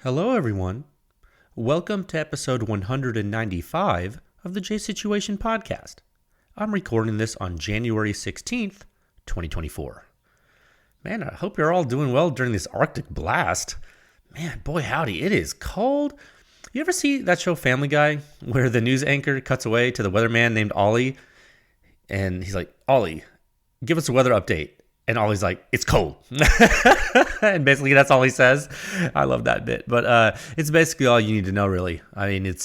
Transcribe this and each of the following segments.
Hello, everyone. Welcome to episode 195 of the J Situation Podcast. I'm recording this on January 16th, 2024. Man, I hope you're all doing well during this Arctic blast. Man, boy, howdy, it is cold. You ever see that show Family Guy where the news anchor cuts away to the weatherman named Ollie? And he's like, Ollie, give us a weather update. And Ollie's like, it's cold. And basically that's all he says. I love that bit. But it's basically all you need to know, really. I mean,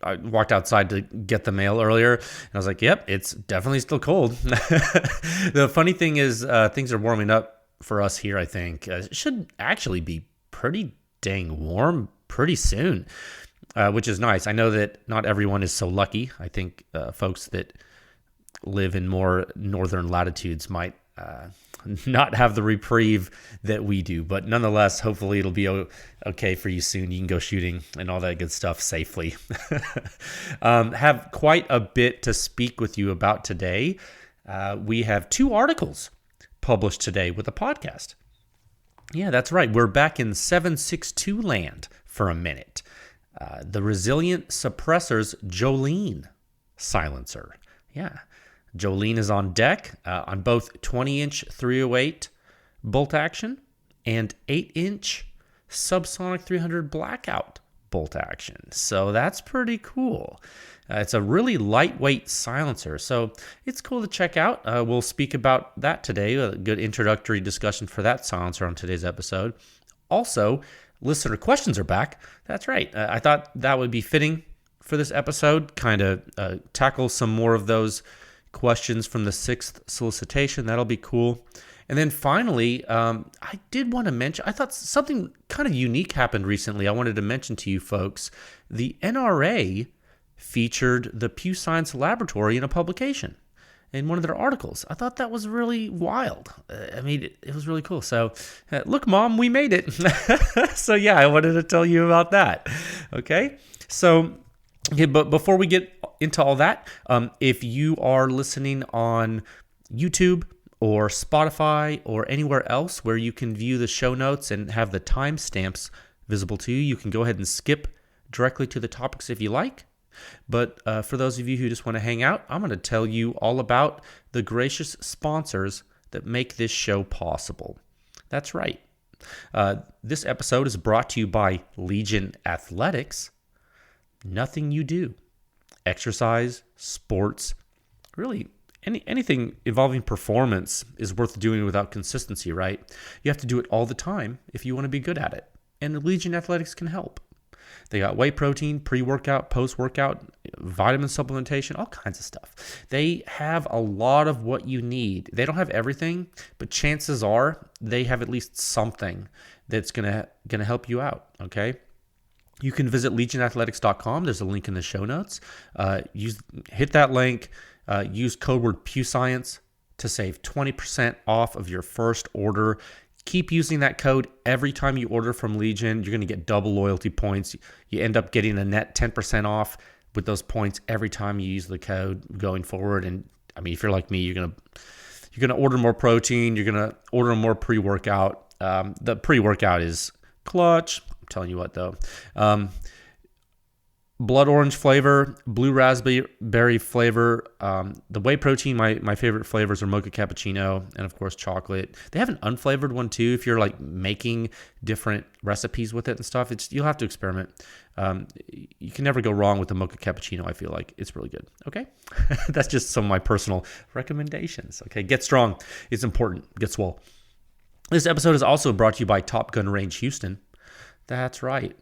I walked outside to get the mail earlier, and I was like, yep, it's definitely still cold. The funny thing is things are warming up for us here, I think. It should actually be pretty dang warm pretty soon, which is nice. I know that not everyone is so lucky. I think folks that live in more northern latitudes might not have the reprieve that we do, but nonetheless, hopefully it'll be okay for you soon. You can go shooting and all that good stuff safely. Have quite a bit to speak with you about today. We have 2 articles published today with a podcast. Yeah, that's right. We're back in 762 land for a minute. The resilient Suppressors Jolene silencer. Yeah. Jolene is on deck on both 20-inch 308 bolt action and 8-inch subsonic 300 blackout bolt action. So that's pretty cool. It's a really lightweight silencer, so it's cool to check out. We'll speak about that today, a good introductory discussion for that silencer on today's episode. Also, listener questions are back. That's right. I thought that would be fitting for this episode, kind of tackle some more of those questions from the 6th solicitation. That'll be cool. And then finally, I did want to mention, I thought something kind of unique happened recently. I wanted to mention to you folks, the NRA featured the PEW Science laboratory in a publication in one of their articles. I thought that was really wild. It was really cool. So look, Mom, we made it. So yeah, I wanted to tell you about that. Okay. So, okay, but before we get into all that, if you are listening on YouTube or Spotify or anywhere else where you can view the show notes and have the timestamps visible to you, you can go ahead and skip directly to the topics if you like. But for those of you who just want to hang out, I'm going to tell you all about the gracious sponsors that make this show possible. That's right. This episode is brought to you by Legion Athletics. Nothing you do, exercise, sports, really anything involving performance is worth doing without consistency, right? You have to do it all the time if you want to be good at it. And Legion Athletics can help. They got whey protein, pre-workout, post-workout, vitamin supplementation, all kinds of stuff. They have a lot of what you need. They don't have everything, but chances are they have at least something that's gonna help you out, okay? You can visit legionathletics.com. There's a link in the show notes. Hit that link. Use code word PEW Science to save 20% off of your first order. Keep using that code every time you order from Legion. You're going to get double loyalty points. You end up getting a net 10% off with those points every time you use the code going forward. And I mean, if you're like me, you're going to order more protein. You're going to order more pre-workout. The pre-workout is clutch. Telling you what though, blood orange flavor, blue raspberry flavor, the whey protein, my favorite flavors are mocha cappuccino and of course chocolate. They have an unflavored one too if you're like making different recipes with it and stuff. You'll have to experiment. You can never go wrong with the mocha cappuccino. I feel like it's really good. Okay. That's just some of my personal recommendations. Okay, get strong. It's important. Get swole. This episode is also brought to you by Top Gun Range Houston. That's right.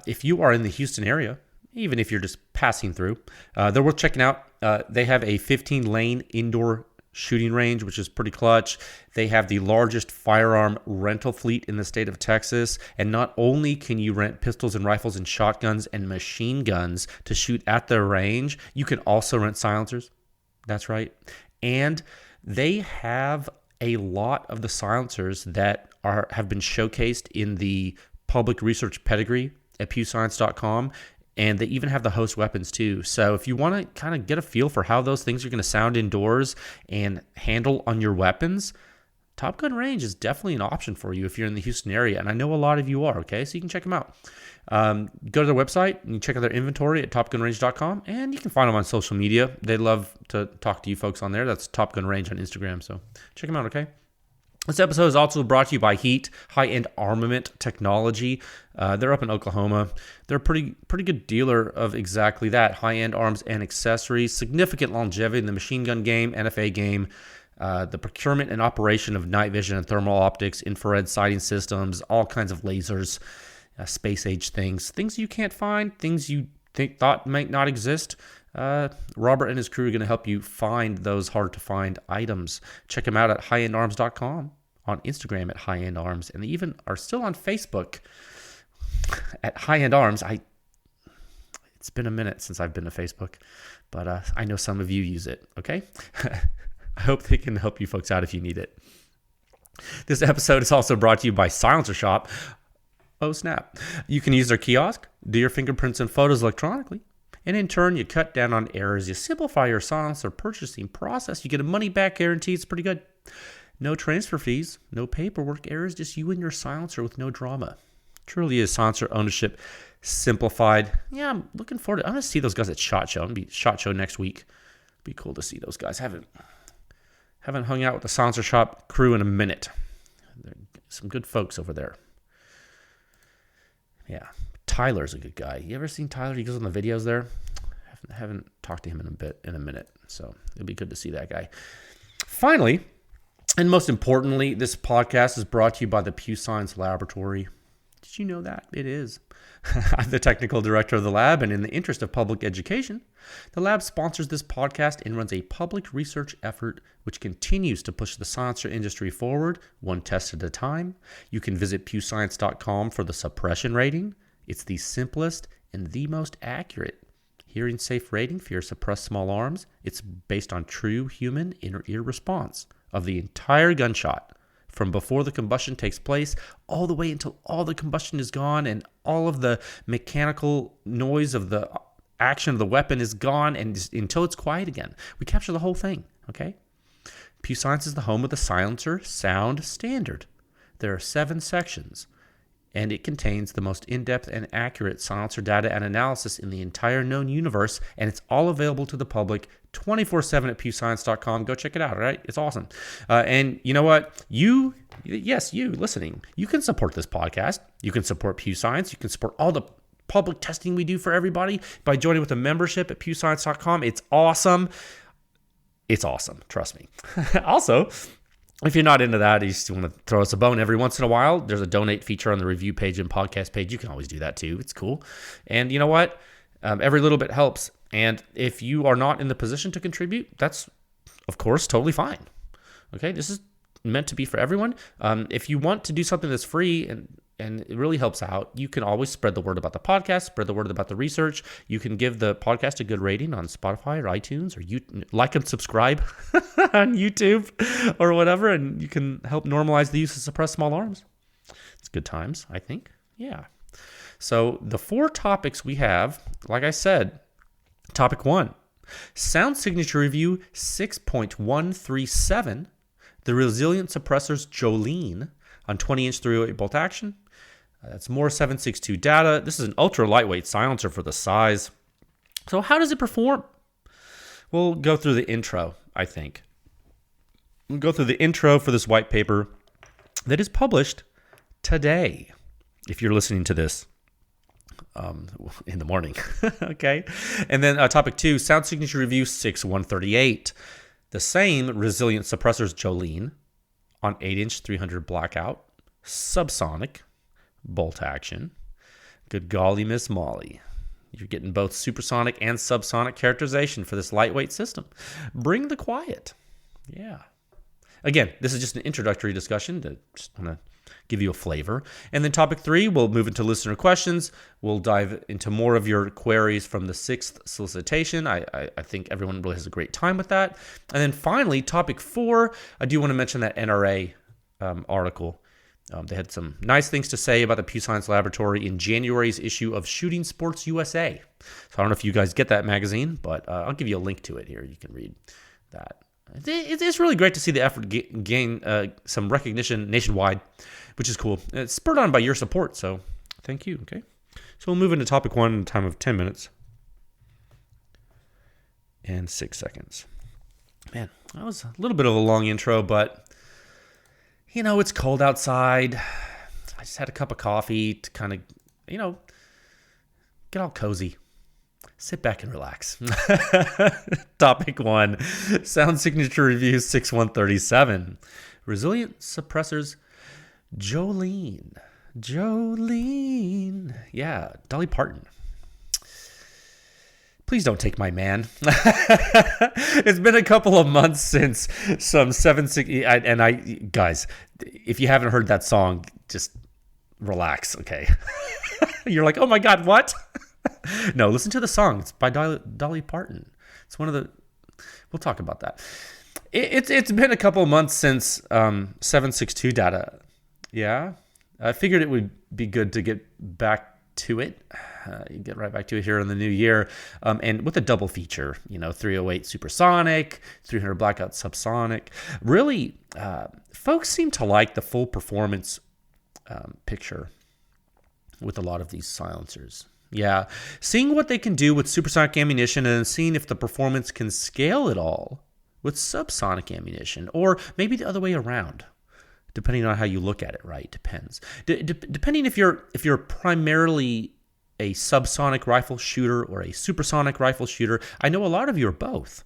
If you are in the Houston area, even if you're just passing through, they're worth checking out. They have a 15-lane indoor shooting range, which is pretty clutch. They have the largest firearm rental fleet in the state of Texas. And not only can you rent pistols and rifles and shotguns and machine guns to shoot at their range, you can also rent silencers. That's right. And they have a lot of the silencers that have been showcased in the public research pedigree at pewscience.com, and they even have the host weapons too. So if you want to kind of get a feel for how those things are going to sound indoors and handle on your weapons, Top Gun Range is definitely an option for you if you're in the Houston area, and I know a lot of you are, okay? So you can check them out. Go to their website and you check out their inventory at topgunrange.com, and you can find them on social media. They love to talk to you folks on there. That's Top Gun Range on Instagram, so check them out, okay? This episode is also brought to you by Heat, high-end armament technology. They're up in Oklahoma. They're a pretty good dealer of exactly that, high-end arms and accessories, significant longevity in the machine gun game, NFA game, the procurement and operation of night vision and thermal optics, infrared sighting systems, all kinds of lasers, space-age things you can't find, things you thought might not exist. Robert and his crew are going to help you find those hard-to-find items. Check them out at highendarms.com, on Instagram at highendarms, and they even are still on Facebook at highendarms. It's been a minute since I've been to Facebook, but I know some of you use it, okay? I hope they can help you folks out if you need it. This episode is also brought to you by Silencer Shop. Oh, snap. You can use their kiosk, do your fingerprints and photos electronically, and in turn, you cut down on errors. You simplify your silencer purchasing process. You get a money-back guarantee. It's pretty good. No transfer fees, no paperwork errors, just you and your silencer with no drama. Truly is silencer ownership simplified. Yeah, I'm looking forward to it. I'm going to see those guys at SHOT Show. I'm going to be at SHOT Show next week. Be cool to see those guys. Haven't hung out with the Silencer Shop crew in a minute. They're some good folks over there. Yeah. Tyler's a good guy. You ever seen Tyler? He goes on the videos there. Haven't talked to him in a minute, so it'll be good to see that guy. Finally, and most importantly, this podcast is brought to you by the PEW Science Laboratory. Did you know that? It is. I'm the technical director of the lab, and in the interest of public education, the lab sponsors this podcast and runs a public research effort which continues to push the silencer industry forward, one test at a time. You can visit pewscience.com for the suppression rating. It's the simplest and the most accurate hearing safe rating for your suppressed small arms. It's based on true human inner ear response of the entire gunshot from before the combustion takes place all the way until all the combustion is gone and all of the mechanical noise of the action of the weapon is gone and until it's quiet again. We capture the whole thing, okay? PEW Science is the home of the Silencer Sound Standard. There are 7 sections, and it contains the most in-depth and accurate silencer data and analysis in the entire known universe, and it's all available to the public 24/7 at pewscience.com. Go check it out, all right? It's awesome. And you know what? You listening, you can support this podcast. You can support PEW Science. You can support all the public testing we do for everybody by joining with a membership at pewscience.com. It's awesome. It's awesome. Trust me. Also, if you're not into that, you just want to throw us a bone every once in a while, there's a donate feature on the review page and podcast page. You can always do that too. It's cool. And you know what? Every little bit helps. And if you are not in the position to contribute, that's, of course, totally fine. Okay? This is meant to be for everyone. If you want to do something that's free and it really helps out, you can always spread the word about the podcast, spread the word about the research. You can give the podcast a good rating on Spotify or iTunes, or you like and subscribe on YouTube or whatever, and you can help normalize the use of suppressed small arms. It's good times, I think. Yeah. So the 4 topics we have, like I said, topic 1, Sound Signature Review 6.137, the Resilient Suppressors Jolene on 20-inch 308 bolt action. That's more 762 data. This is an ultra lightweight silencer for the size. So how does it perform? We'll go through the intro, I think. We'll go through the intro for this white paper that is published today, if you're listening to this in the morning. Okay. And then topic 2, Sound Signature Review 6.138, the same Resilient Suppressors Jolene on 8-inch 300 blackout, subsonic, bolt action. Good golly, Miss Molly. You're getting both supersonic and subsonic characterization for this lightweight system. Bring the quiet. Yeah. Again, this is just an introductory discussion to just want to give you a flavor. And then topic 3, we'll move into listener questions. We'll dive into more of your queries from the 6th solicitation. I think everyone really has a great time with that. And then finally, topic 4, I do want to mention that NRA article. They had some nice things to say about the PEW Science Laboratory in January's issue of Shooting Sports USA. So I don't know if you guys get that magazine, but I'll give you a link to it here. You can read that. It's really great to see the effort gain some recognition nationwide, which is cool. It's spurred on by your support, so thank you. Okay, so we'll move into topic 1 in a time of 10 minutes and 6 seconds. Man, that was a little bit of a long intro, but it's cold outside. I just had a cup of coffee to kind of, get all cozy. Sit back and relax. Topic 1, Sound Signature Review 6137. Resilient Suppressors Jolene. Yeah, Dolly Parton. Please don't take my man. It's been a couple of months since some 760, and guys, if you haven't heard that song, just relax, okay? You're like, oh my God, what? No, listen to the song. It's by Dolly Parton. It's one of the. We'll talk about that. It's been a couple of months since 762 data. Yeah, I figured it would be good to get back to it. Get right back to it here in the new year, and with a double feature. 308 supersonic, 300 blackout subsonic. Really, folks seem to like the full performance picture with a lot of these silencers. Yeah, seeing what they can do with supersonic ammunition and seeing if the performance can scale at all with subsonic ammunition, or maybe the other way around, depending on how you look at it. Right, depends. Depending if you're primarily a subsonic rifle shooter or a supersonic rifle shooter. I know a lot of you are both.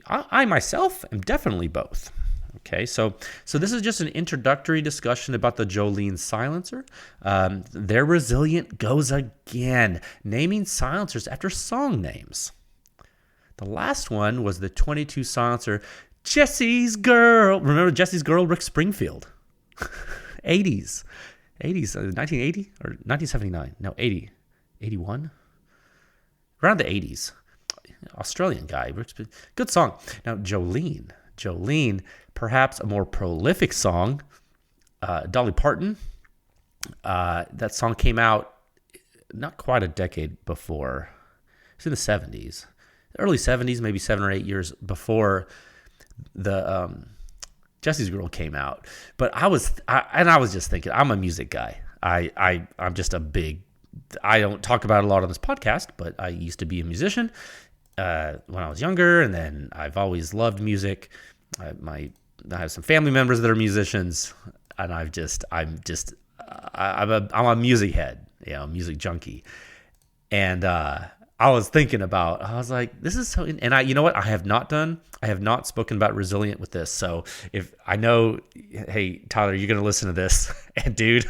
I myself am definitely both. Okay, so this is just an introductory discussion about the Jolene silencer. Their Resilient goes again, naming silencers after song names. The last one was the 22 silencer, Jesse's Girl. Remember Jesse's Girl, Rick Springfield? 80s, 1980 or 1979? No, 80, 81? Around the 80s. Australian guy. Good song. Now, Jolene, perhaps a more prolific song. Dolly Parton. That song came out not quite a decade before. It's in the 70s. Early 70s, maybe 7 or 8 years before the Jesse's Girl came out. But I was just thinking, I'm a music guy. I'm just a big, I don't talk about it a lot on this podcast, but I used to be a musician when I was younger, and then I've always loved music. I have some family members that are musicians, and I'm a music head, music junkie. And I was thinking about, I was like, this is so, and you know what? I have not spoken about Resilient with this. So if I know, hey, Tyler, you're going to listen to this, and dude,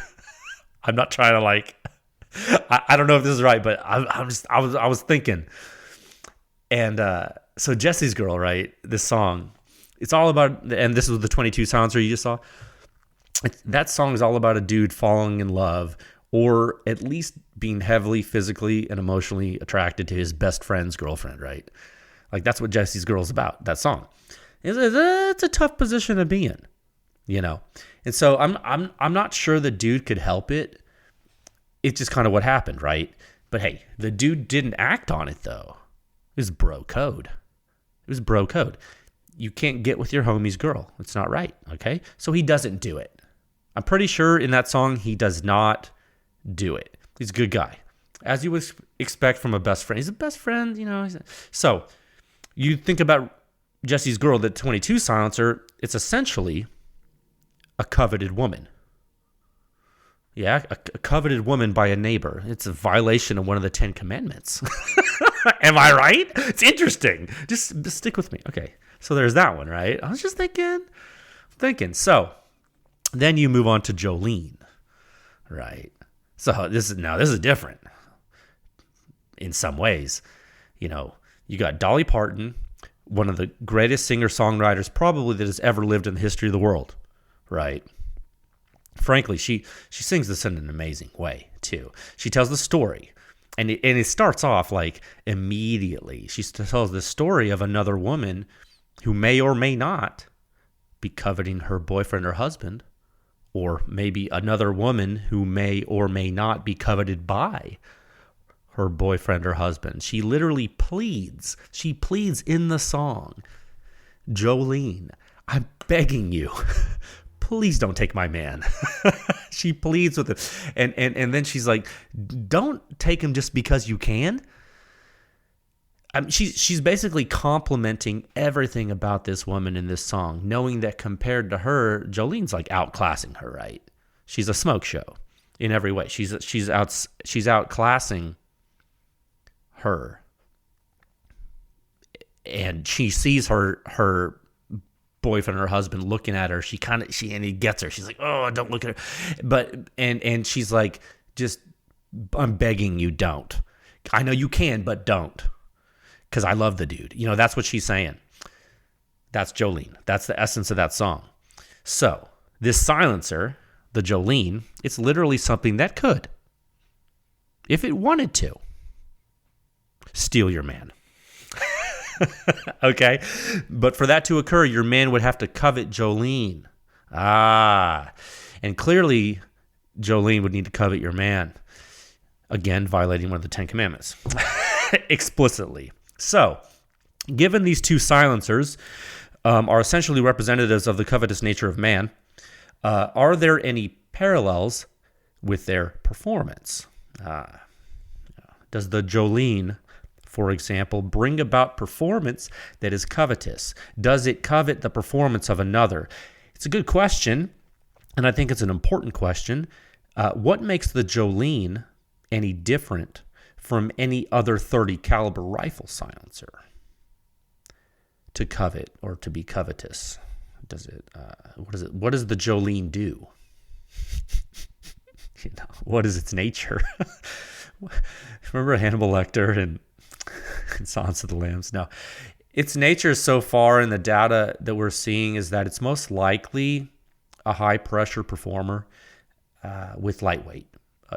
I'm not trying to I don't know if this is right, but I was thinking, and so Jesse's Girl, right? This song, it's all about, and this was the 22 silencer you just saw. That song is all about a dude falling in love, or at least being heavily physically and emotionally attracted to his best friend's girlfriend, right? Like, that's what Jesse's Girl is about, that song. It's a tough position to be in, And so I'm not sure the dude could help it. It's just kind of what happened, right? But hey, the dude didn't act on it, though. It was bro code. You can't get with your homie's girl. It's not right, okay? So he doesn't do it. I'm pretty sure in that song he does not do it. He's a good guy, as you would expect from a best friend. He's a best friend, So you think about Jesse's Girl, the 22 silencer, it's essentially a coveted woman. Yeah, a coveted woman by a neighbor. It's a violation of one of the 10 Commandments. Am I right? It's interesting. Just stick with me. Okay, so there's that one, right? I was just thinking. So then you move on to Jolene, right? So this is different in some ways. You got Dolly Parton, one of the greatest singer-songwriters probably that has ever lived in the history of the world, right? Frankly, she sings this in an amazing way, too. She tells the story, and it starts off immediately. She tells the story of another woman who may or may not be coveting her boyfriend or husband, or maybe another woman who may or may not be coveted by her boyfriend or husband. She literally pleads. She pleads in the song Jolene, I'm begging you, please don't take my man. She pleads with it. And then she's like, don't take him just because you can. She's basically complimenting everything about this woman in this song, knowing that compared to her, Jolene's like outclassing her, right? She's a smoke show in every way. She's outclassing her. And she sees her boyfriend or husband looking at her. And he gets her. She's like, oh, don't look at her. And she's like, just, I'm begging you, don't. I know you can, but don't. Because I love the dude. That's what she's saying. That's Jolene. That's the essence of that song. So this silencer, the Jolene, it's literally something that could, if it wanted to, steal your man. Okay? But for that to occur, your man would have to covet Jolene. And clearly, Jolene would need to covet your man. Again, violating one of the 10 Commandments. Explicitly. So, given these two silencers are essentially representatives of the covetous nature of man, are there any parallels with their performance? Does the Jolene, for example, bring about performance that is covetous? Does it covet the performance of another? It's a good question, and I think it's an important question. What makes the Jolene any different from any other .30 caliber rifle silencer to covet or to be covetous? What does the Jolene do? What is its nature? Remember Hannibal Lecter and Silence of the Lambs? No. Its nature so far in the data that we're seeing is that it's most likely a high pressure performer with lightweight.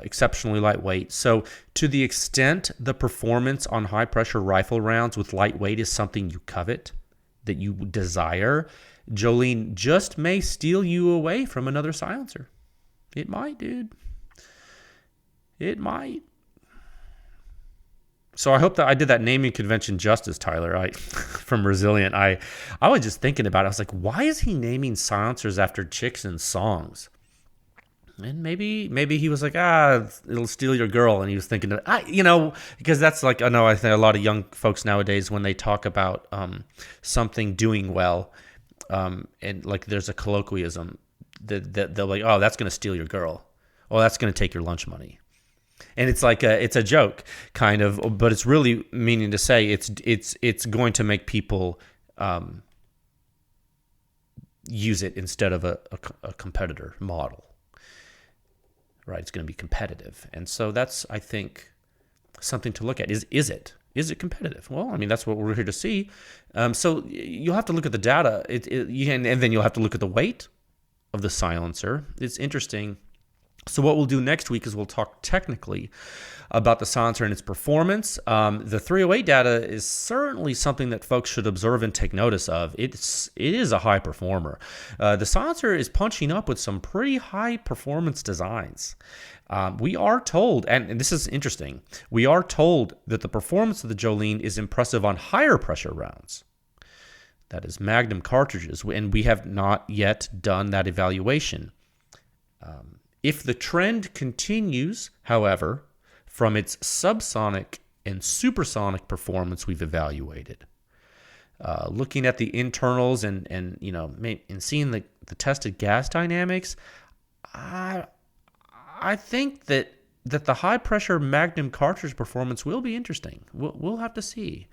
Exceptionally lightweight. So to the extent the performance on high pressure rifle rounds with lightweight is something you covet, that you desire, Jolene just may steal you away from another silencer. It might, dude. It might. So I hope that I did that naming convention justice, Tyler. From Resilient. I was just thinking about it. I was like, why is he naming silencers after chicks and songs? And maybe he was like, it'll steal your girl. And he was thinking, because that's like, I think a lot of young folks nowadays, when they talk about something doing well, and like there's a colloquialism that they'll like, oh, that's going to steal your girl. Oh, that's going to take your lunch money. And it's like it's a joke kind of, but it's really meaning to say it's going to make people use it instead of a competitor model. Right, it's going to be competitive, and so that's, I think, something to look at. Is it competitive? Well, I mean, that's what we're here to see. So you'll have to look at the data, and then you'll have to look at the weight of the silencer. It's interesting. So what we'll do next week is we'll talk technically about the silencer and its performance. The 308 data is certainly something that folks should observe and take notice of. It is a high performer. The silencer is punching up with some pretty high performance designs. We are told, and this is interesting, we are told that the performance of the Jolene is impressive on higher pressure rounds. That is Magnum cartridges, and we have not yet done that evaluation. If the trend continues, however, from its subsonic and supersonic performance we've evaluated, looking at the internals and seeing the tested gas dynamics, I think that the high pressure Magnum cartridge performance will be interesting. We'll have to see.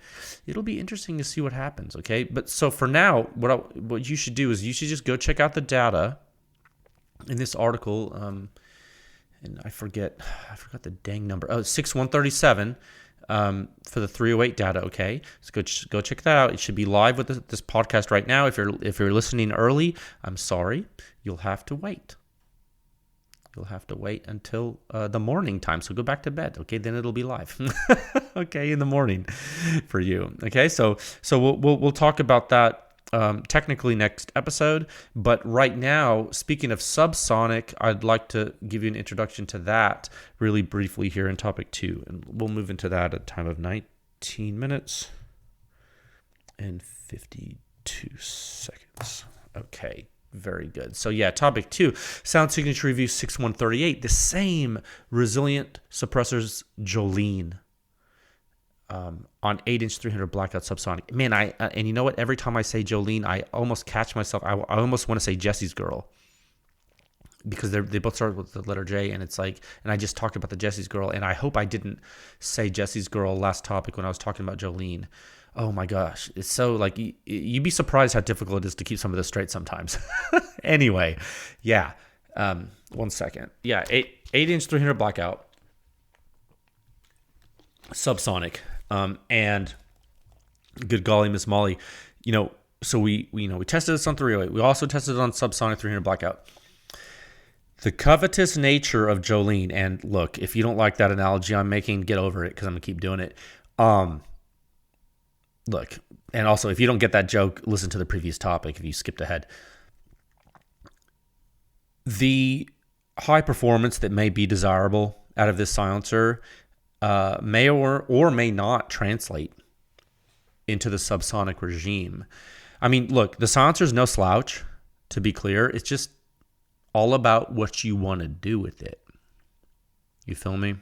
It'll be interesting to see what happens. Okay, but so for now, what you should do is you should just go check out the data in this article, and I forgot the dang number. 6137 for the 308 data. Okay, so go check that out. It should be live with this podcast right now. If you're listening early, I'm sorry. You'll have to wait. You'll have to wait until the morning time. So go back to bed. Okay, then it'll be live. Okay, in the morning for you. Okay, so we'll talk about that technically next episode, but right now, speaking of subsonic, I'd like to give you an introduction to that really briefly here in topic 2, and we'll move into that at a time of 19 minutes and 52 2 seconds. Okay, very good. So yeah, topic 2, sound signature review 6138, the same resilient suppressors Jolene on 8-inch 300 blackout subsonic. Man, and you know what? Every time I say Jolene, I almost catch myself. I almost want to say Jesse's girl, because they both start with the letter J, and it's like, and I just talked about the Jesse's girl, and I hope I didn't say Jesse's girl last topic when I was talking about Jolene. Oh my gosh, it's so like, you'd be surprised how difficult it is to keep some of this straight sometimes. Anyway, yeah, 1 second. Yeah, 8-inch 300 blackout subsonic, and good golly, Miss Molly, so we tested this on 308. We also tested it on subsonic 300 blackout. The covetous nature of Jolene, and look, if you don't like that analogy I'm making, get over it, because I'm gonna keep doing it. Look, and also, if you don't get that joke, listen to the previous topic if you skipped ahead. The high performance that may be desirable out of this silencer may or may not translate into the subsonic regime. I mean, look, the silencer is no slouch, to be clear. It's just all about what you want to do with it. You feel me?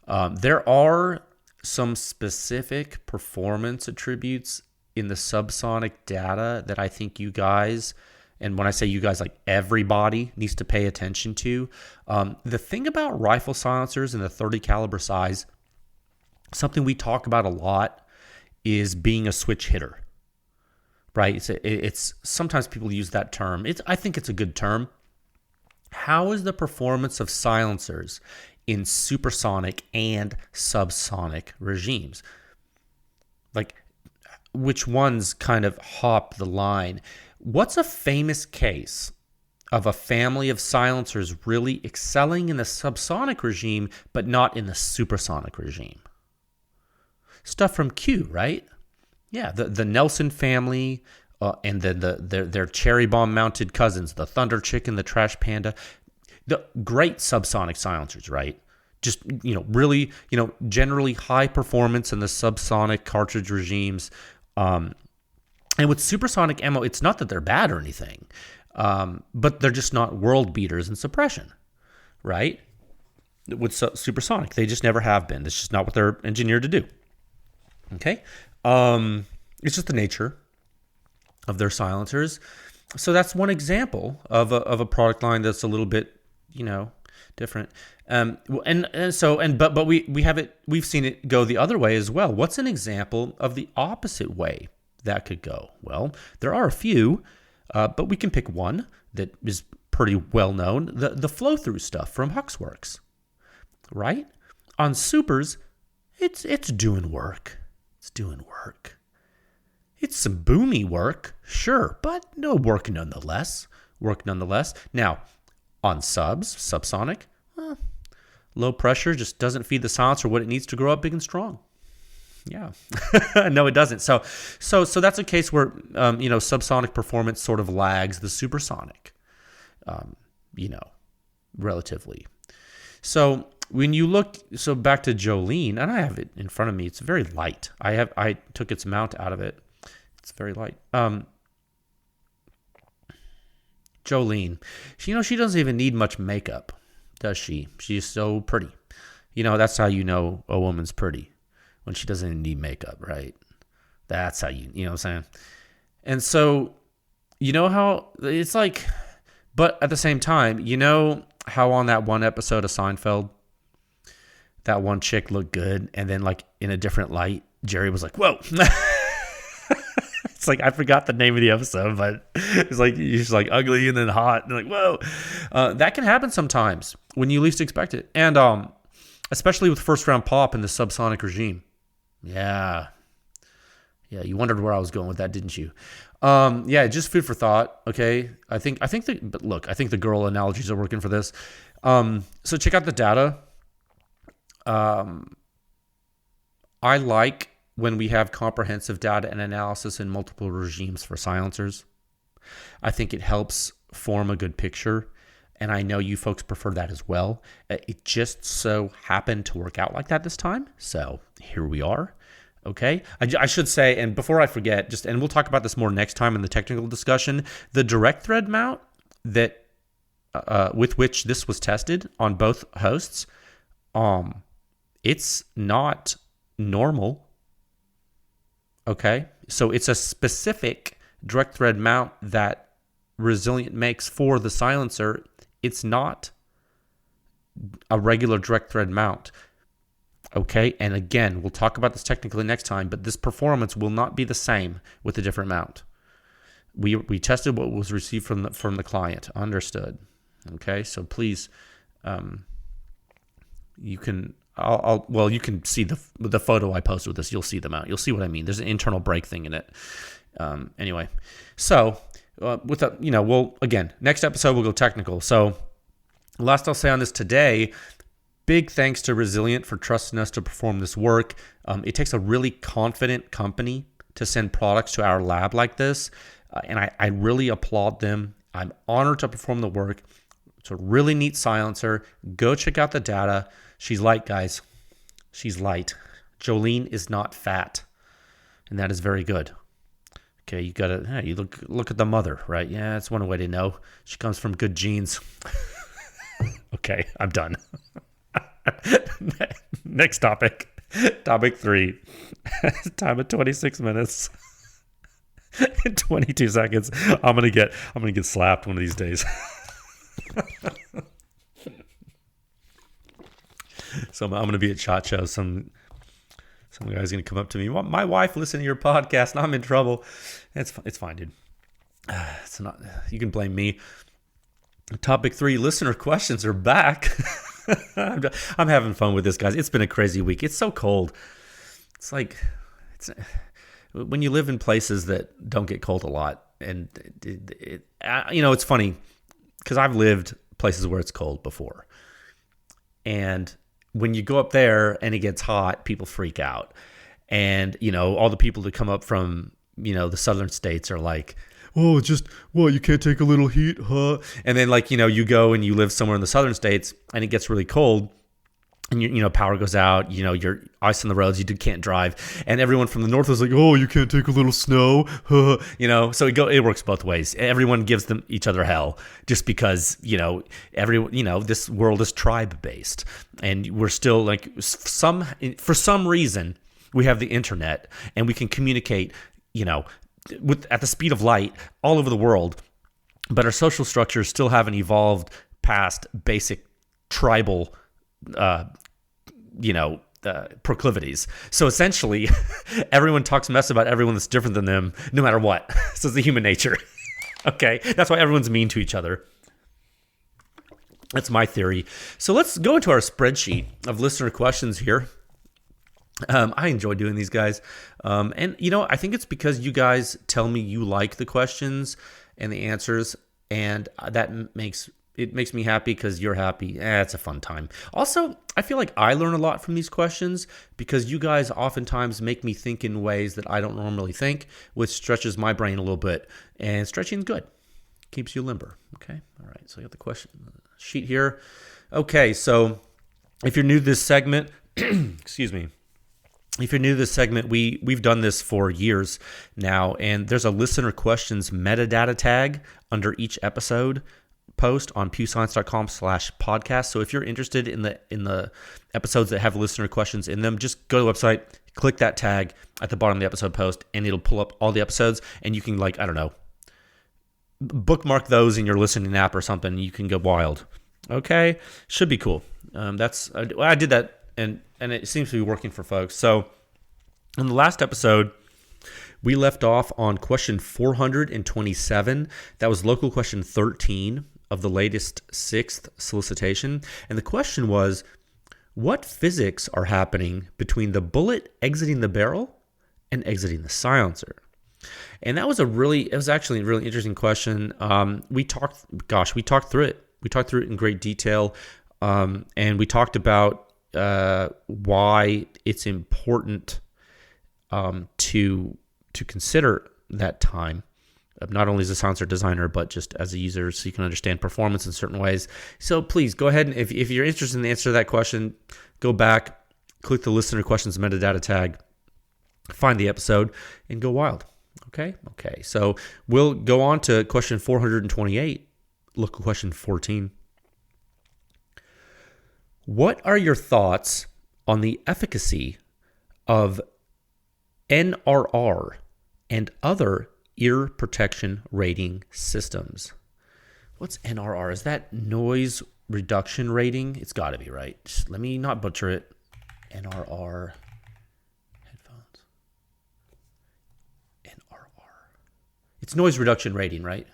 There are some specific performance attributes in the subsonic data that I think you guys, and when I say you guys, like everybody, needs to pay attention to. The thing about rifle silencers in the 30 caliber size, something we talk about a lot, is being a switch hitter, right? It's sometimes people use that term. I think it's a good term. How is the performance of silencers in supersonic and subsonic regimes? Like, which ones kind of hop the line? What's a famous case of a family of silencers really excelling in the subsonic regime, but not in the supersonic regime? Stuff from Q, right? Yeah, the Nelson family, and their cherry bomb mounted cousins, the Thunder Chicken, the Trash Panda, the great subsonic silencers, right? Just, really, generally high performance in the subsonic cartridge regimes. And with supersonic ammo, it's not that they're bad or anything, but they're just not world beaters in suppression, right? With supersonic, they just never have been. It's just not what they're engineered to do. Okay? It's just the nature of their silencers. So that's one example of a product line that's a little bit, different. But we have it. We've seen it go the other way as well. What's an example of the opposite way that could go? Well, there are a few, but we can pick one that is pretty well known. The flow through stuff from Huxworks, right? On supers, it's doing work. It's doing work. It's some boomy work, sure, but no work nonetheless. Now, on subsonic, low pressure just doesn't feed the silencer what it needs to grow up big and strong. Yeah, no, it doesn't. So that's a case where subsonic performance sort of lags the supersonic, relatively. So when you look, back to Jolene, and I have it in front of me. It's very light. I took its mount out of it. It's very light. Jolene, she doesn't even need much makeup, does she? She's so pretty. That's how you know a woman's pretty, when she doesn't even need makeup, right? That's how you know what I'm saying? And so, how it's like, but at the same time, how on that one episode of Seinfeld, that one chick looked good, and then like in a different light, Jerry was like, whoa. It's like, I forgot the name of the episode, but it's like, she's like ugly and then hot, and like, whoa. That can happen sometimes when you least expect it. And especially with first round pop in the subsonic regime. Yeah, you wondered where I was going with that, didn't you? Just food for thought, okay? I think the girl analogies are working for this. So check out the data. I like when we have comprehensive data and analysis in multiple regimes for silencers. I think it helps form a good picture, and I know you folks prefer that as well. It just so happened to work out like that this time, so here we are. Okay, I should say, and before I forget, and we'll talk about this more next time in the technical discussion, the direct thread mount that with which this was tested on both hosts, it's not normal. Okay, so it's a specific direct thread mount that Resilient makes for the silencer. It's not a regular direct thread mount. Okay, and again, we'll talk about this technically next time, but this performance will not be the same with a different mount. We tested what was received from the client. Understood. Okay, so please, you can you can see the photo I posted with this. You'll see the mount. You'll see what I mean. There's an internal brake thing in it. Anyway, so again, next episode we'll go technical. So last I'll say on this today. Big thanks to Resilient for trusting us to perform this work. It takes a really confident company to send products to our lab like this, and I really applaud them. I'm honored to perform the work. It's a really neat silencer. Go check out the data. She's light, guys. She's light. Jolene is not fat, and that is very good. Okay, you look at the mother, right? Yeah, that's one way to know. She comes from good genes. Okay, I'm done. Next topic. Topic 3. Time of 26 minutes and 22 seconds. I'm gonna get slapped one of these days. So I'm gonna be at SHOT Show. Some guy's gonna come up to me. My wife listened to your podcast, and I'm in trouble. It's fine, dude. It's not. You can blame me. Topic 3. Listener questions are back. I'm having fun with this, guys. It's been a crazy week. It's so cold. It's like when you live in places that don't get cold a lot, and it's funny because I've lived places where it's cold before, and when you go up there and it gets hot, people freak out, and all the people that come up from the southern states are like, oh, you can't take a little heat, huh? And then you go and you live somewhere in the southern states and it gets really cold and power goes out, you're ice on the roads, you can't drive. And everyone from the north is like, oh, you can't take a little snow, huh? So it works both ways. Everyone gives each other hell just because, this world is tribe based and we're still for some reason we have the internet and we can communicate, at the speed of light all over the world, but our social structures still haven't evolved past basic tribal, proclivities. So essentially, everyone talks mess about everyone that's different than them, no matter what. So it's the human nature. Okay, that's why everyone's mean to each other. That's my theory. So let's go into our spreadsheet of listener questions here. I enjoy doing these, guys. And I think it's because you guys tell me you like the questions and the answers, and that makes me happy because you're happy. It's a fun time. Also, I feel like I learn a lot from these questions because you guys oftentimes make me think in ways that I don't normally think, which stretches my brain a little bit. And stretching is good. Keeps you limber. Okay? All right. So I got the question sheet here. Okay. So if you're new to this segment, excuse me. If you're new to this segment, we've done this for years now, and there's a listener questions metadata tag under each episode post on pewscience.com/podcast. So if you're interested in the episodes that have listener questions in them, just go to the website, click that tag at the bottom of the episode post, and it'll pull up all the episodes, and you can bookmark those in your listening app or something. You can go wild. Okay, should be cool. I did that. And it seems to be working for folks. So in the last episode, we left off on question 427. That was local question 13 of the latest 6th solicitation. And the question was, what physics are happening between the bullet exiting the barrel and exiting the silencer? And it was actually a really interesting question. We talked through it. We talked through it in great detail. And we talked about why it's important to consider that time, not only as a silencer designer, but just as a user, so you can understand performance in certain ways. So please go ahead and if you're interested in the answer to that question, go back, click the listener questions metadata tag, find the episode and go wild. Okay. So we'll go on to question 428. Look at question 14. What are your thoughts on the efficacy of NRA and other ear protection rating systems? What's NRA? Is that noise reduction rating? It's got to be, right? Just let me not butcher it. NRA headphones. NRA. It's noise reduction rating, right?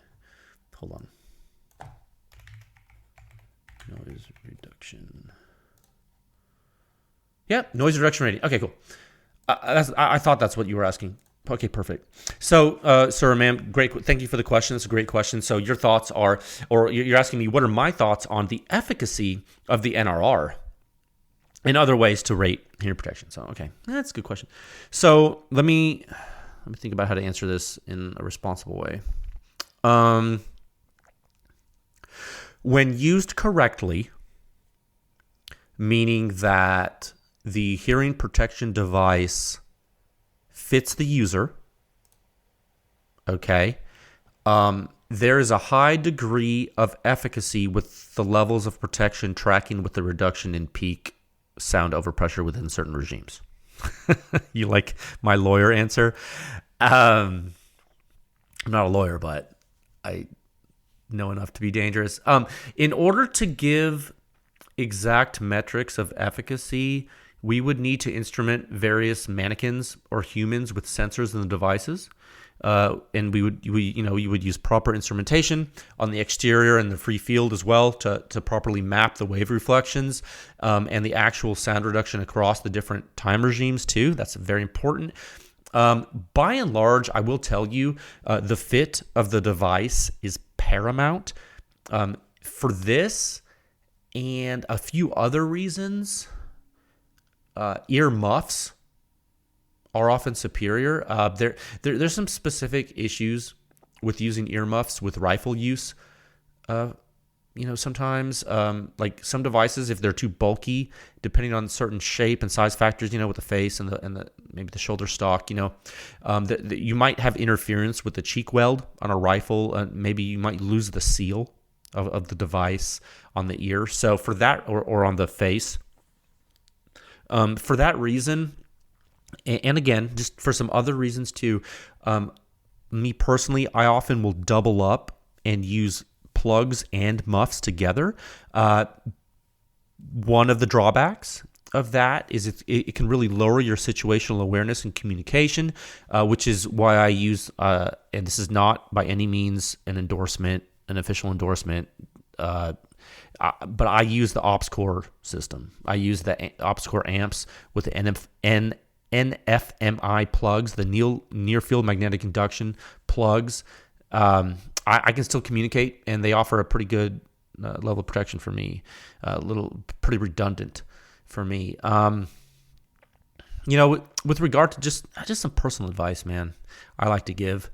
Hold on. Noise reduction. Yep, noise reduction rating. Okay, cool. I thought that's what you were asking. Okay, perfect. So, sir, ma'am, great. Thank you for the question. It's a great question. So your thoughts are, or you're asking me, what are my thoughts on the efficacy of the NRA and other ways to rate hearing protection? So, okay, that's a good question. So let me think about how to answer this in a responsible way. When used correctly, meaning that the hearing protection device fits the user, okay, there is a high degree of efficacy with the levels of protection tracking with the reduction in peak sound overpressure within certain regimes. You like my lawyer answer? I'm not a lawyer, but I know enough to be dangerous. In order to give exact metrics of efficacy, we would need to instrument various mannequins or humans with sensors in the devices, and you would use proper instrumentation on the exterior and the free field as well to properly map the wave reflections and the actual sound reduction across the different time regimes too. That's very important. By and large, I will tell you, the fit of the device is paramount. For this and a few other reasons, ear muffs are often superior. There's some specific issues with using earmuffs with rifle use. Sometimes like some devices, if they're too bulky, depending on certain shape and size factors, with the face and the maybe the shoulder stock, you might have interference with the cheek weld on a rifle. Maybe you might lose the seal of the device on the ear. So for that, or on the face. For that reason, and again, just for some other reasons too, me personally, I often will double up and use plugs and muffs together. One of the drawbacks of that is it can really lower your situational awareness and communication, which is why I use, and this is not by any means an official endorsement, but I use the OpsCore system. I use the OpsCore amps with the NFMI plugs, the near field magnetic induction plugs. I can still communicate, and they offer a pretty good level of protection for me. Pretty redundant for me. With regard to just some personal advice, man, I like to give,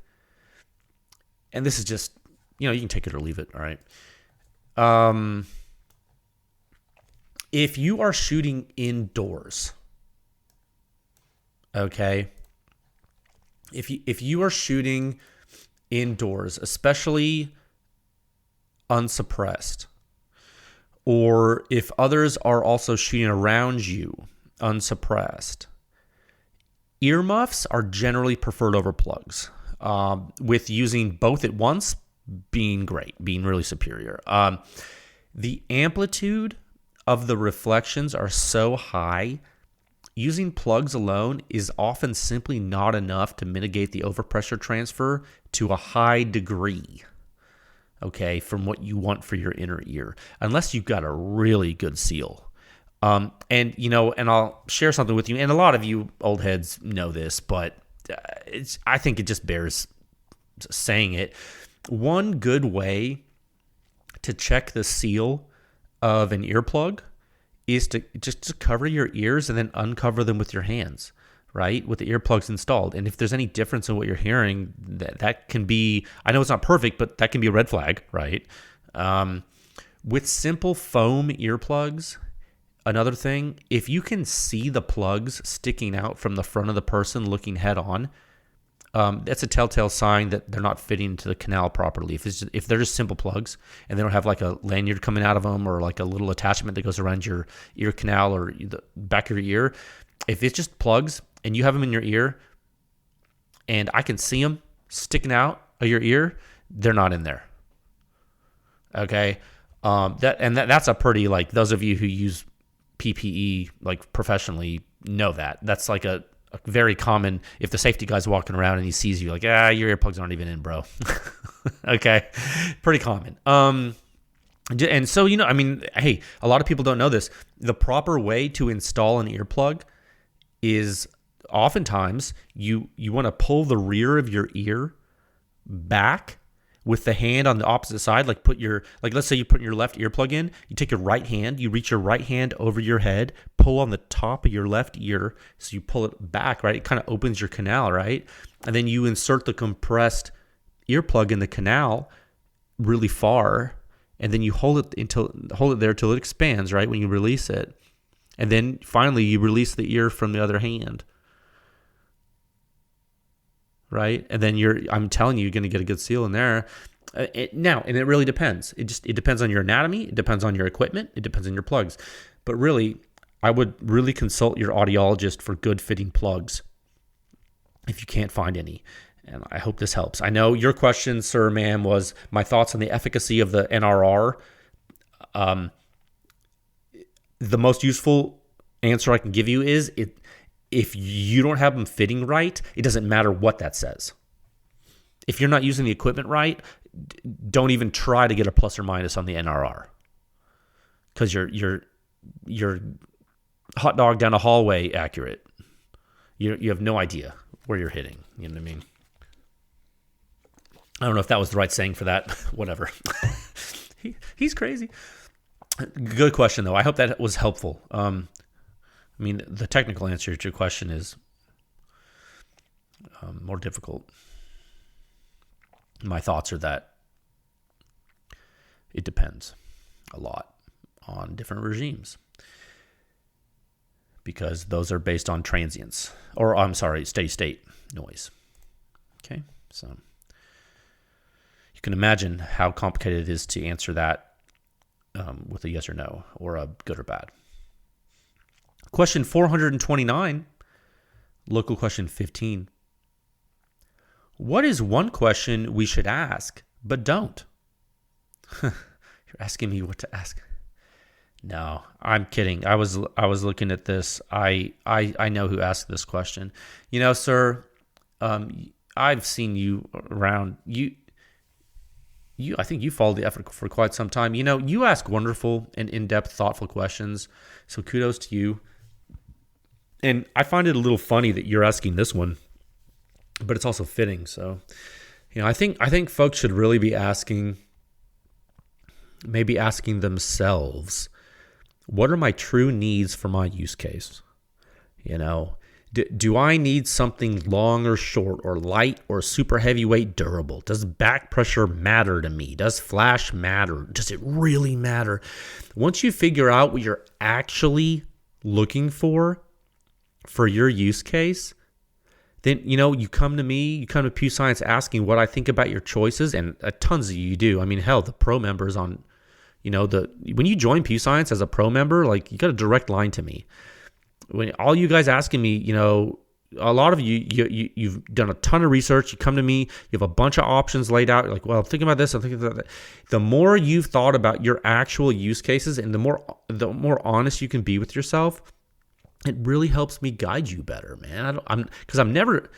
and this is just, you can take it or leave it. All right. If you are shooting indoors, okay, if you are shooting indoors, especially unsuppressed, or if others are also shooting around you unsuppressed, earmuffs are generally preferred over plugs, with using both at once being really superior. The amplitude of the reflections are so high, using plugs alone is often simply not enough to mitigate the overpressure transfer to a high degree, okay, from what you want for your inner ear, unless you've got a really good seal. And I'll share something with you, and a lot of you old heads know this, but I think it just bears saying it. One good way to check the seal of an earplug is to just cover your ears and then uncover them with your hands, right? With the earplugs installed. And if there's any difference in what you're hearing, that can be, I know it's not perfect, but that can be a red flag, right? With simple foam earplugs, another thing, if you can see the plugs sticking out from the front of the person looking head on, that's a telltale sign that they're not fitting into the canal properly. If they're just simple plugs and they don't have like a lanyard coming out of them or like a little attachment that goes around your ear canal or the back of your ear, if it's just plugs and you have them in your ear and I can see them sticking out of your ear, they're not in there. Okay. That's a pretty, like, those of you who use PPE like professionally know that. That's like a very common, if the safety guy's walking around and he sees you, like, your earplugs aren't even in, bro. Okay. Pretty common. And so, hey, a lot of people don't know this. The proper way to install an earplug is oftentimes you want to pull the rear of your ear back with the hand on the opposite side. Let's say you put your left earplug in, you take your right hand, you reach your right hand over your head, pull on the top of your left ear, so you pull it back, right? It kind of opens your canal, right? And then you insert the compressed earplug in the canal really far, and then you hold it there till it expands, right? When you release it. And then finally you release the ear from the other hand. Right? And then I'm telling you're going to get a good seal in there. And it really depends. It depends on your anatomy. It depends on your equipment. It depends on your plugs. But really, I would really consult your audiologist for good fitting plugs if you can't find any. And I hope this helps. I know your question, sir, ma'am, was my thoughts on the efficacy of the NRR. The most useful answer I can give you is if you don't have them fitting right, it doesn't matter what that says. If you're not using the equipment right, don't even try to get a plus or minus on the NRR, because you're hot dog down a hallway accurate. You have no idea where you're hitting. You know what I mean? I don't know if that was the right saying for that. Whatever. He's crazy. Good question, though. I hope that was helpful. The technical answer to your question is more difficult. My thoughts are that it depends a lot on different regimes, because those are based on transients, steady state noise. Okay, so you can imagine how complicated it is to answer that with a yes or no, or a good or bad. Question 429, local question 15. What is one question we should ask but don't? You're asking me what to ask. No, I'm kidding. I was looking at this. I know who asked this question. Sir, I've seen you around. I think you followed the effort for quite some time. You ask wonderful and in-depth, thoughtful questions. So kudos to you. And I find it a little funny that you're asking this one, but it's also fitting. So, I think folks should really be asking themselves, what are my true needs for my use case? Do I need something long or short or light or super heavyweight durable? Does back pressure matter to me? Does flash matter? Does it really matter? Once you figure out what you're actually looking for your use case, then, you come to me, you come to PEW Science asking what I think about your choices, and tons of you do. Hell, the pro members on, when you join PEW Science as a pro member, like, you got a direct line to me. When all you guys asking me, a lot of you've done a ton of research. You come to me, you have a bunch of options laid out. You're like, well, I'm thinking about this, I'm thinking about that. The more you've thought about your actual use cases, and the more honest you can be with yourself, it really helps me guide you better, man. I'm never,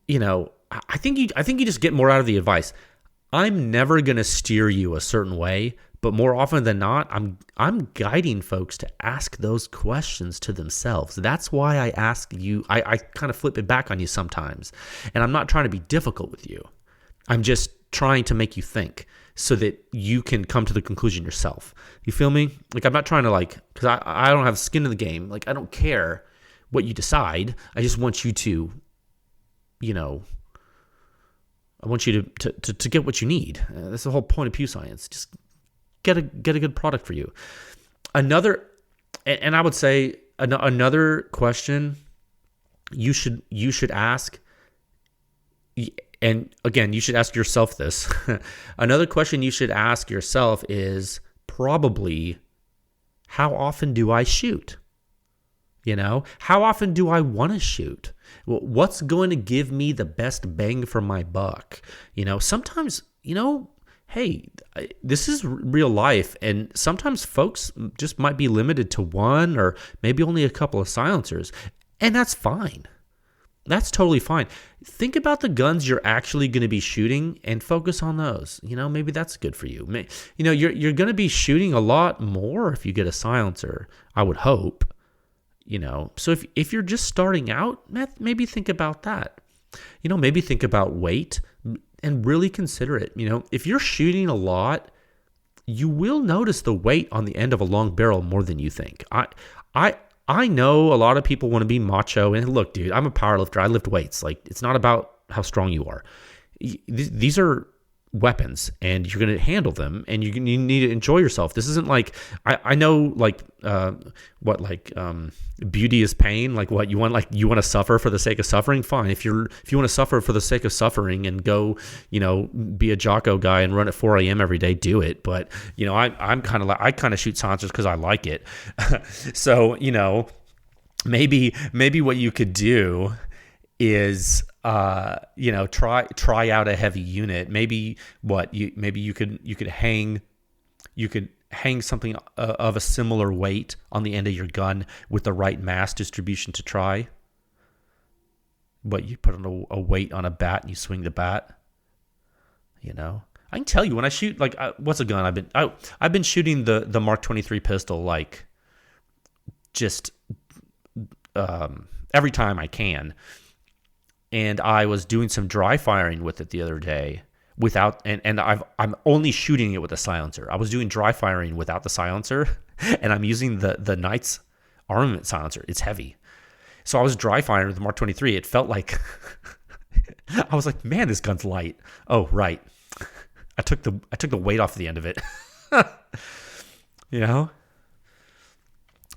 I think you just get more out of the advice. I'm never going to steer you a certain way, but more often than not, I'm guiding folks to ask those questions to themselves. That's why I ask you, I kind of flip it back on you sometimes. And I'm not trying to be difficult with you. I'm just trying to make you think so that you can come to the conclusion yourself. You feel me? Like, I'm not trying to, because I don't have skin in the game. Like, I don't care what you decide. I just want you to, I want you to get what you need. That's the whole point of PEW Science. Just get a good product for you. Another, and I would say another question you should ask, and again, you should ask yourself this. Another question you should ask yourself is probably, how often do I shoot? How often do I want to shoot? What's going to give me the best bang for my buck? Sometimes, hey, this is real life, and sometimes folks just might be limited to one or maybe only a couple of silencers, and that's fine. That's totally fine. Think about the guns you're actually going to be shooting and focus on those. Maybe that's good for you. You're going to be shooting a lot more if you get a silencer, I would hope. So if you're just starting out, maybe think about that. Maybe think about weight and really consider it. If you're shooting a lot, you will notice the weight on the end of a long barrel more than you think. I know a lot of people want to be macho, and look, dude, I'm a powerlifter. I lift weights. Like, it's not about how strong you are. These are weapons, and you're going to handle them, and you need to enjoy yourself. This isn't like, I know, like, beauty is pain. Like, what you want to suffer for the sake of suffering? Fine. If you want to suffer for the sake of suffering and go, be a Jocko guy and run at 4 a.m. every day, do it. But, I kind of shoot silencers because I like it. So, maybe what you could do is, try out a heavy unit. Maybe you could hang something of a similar weight on the end of your gun with the right mass distribution to try. But you put on a weight on a bat and you swing the bat. I can tell you when I shoot, like, what's a gun? I've been shooting the Mark 23 pistol, like, just every time I can. And I was doing some dry firing with it the other day I'm only shooting it with a silencer. I was doing dry firing without the silencer, and I'm using the Knight's armament silencer. It's heavy. So I was dry firing with the Mark 23. It felt like I was like, man, this gun's light. Oh, right. I took the weight off the end of it.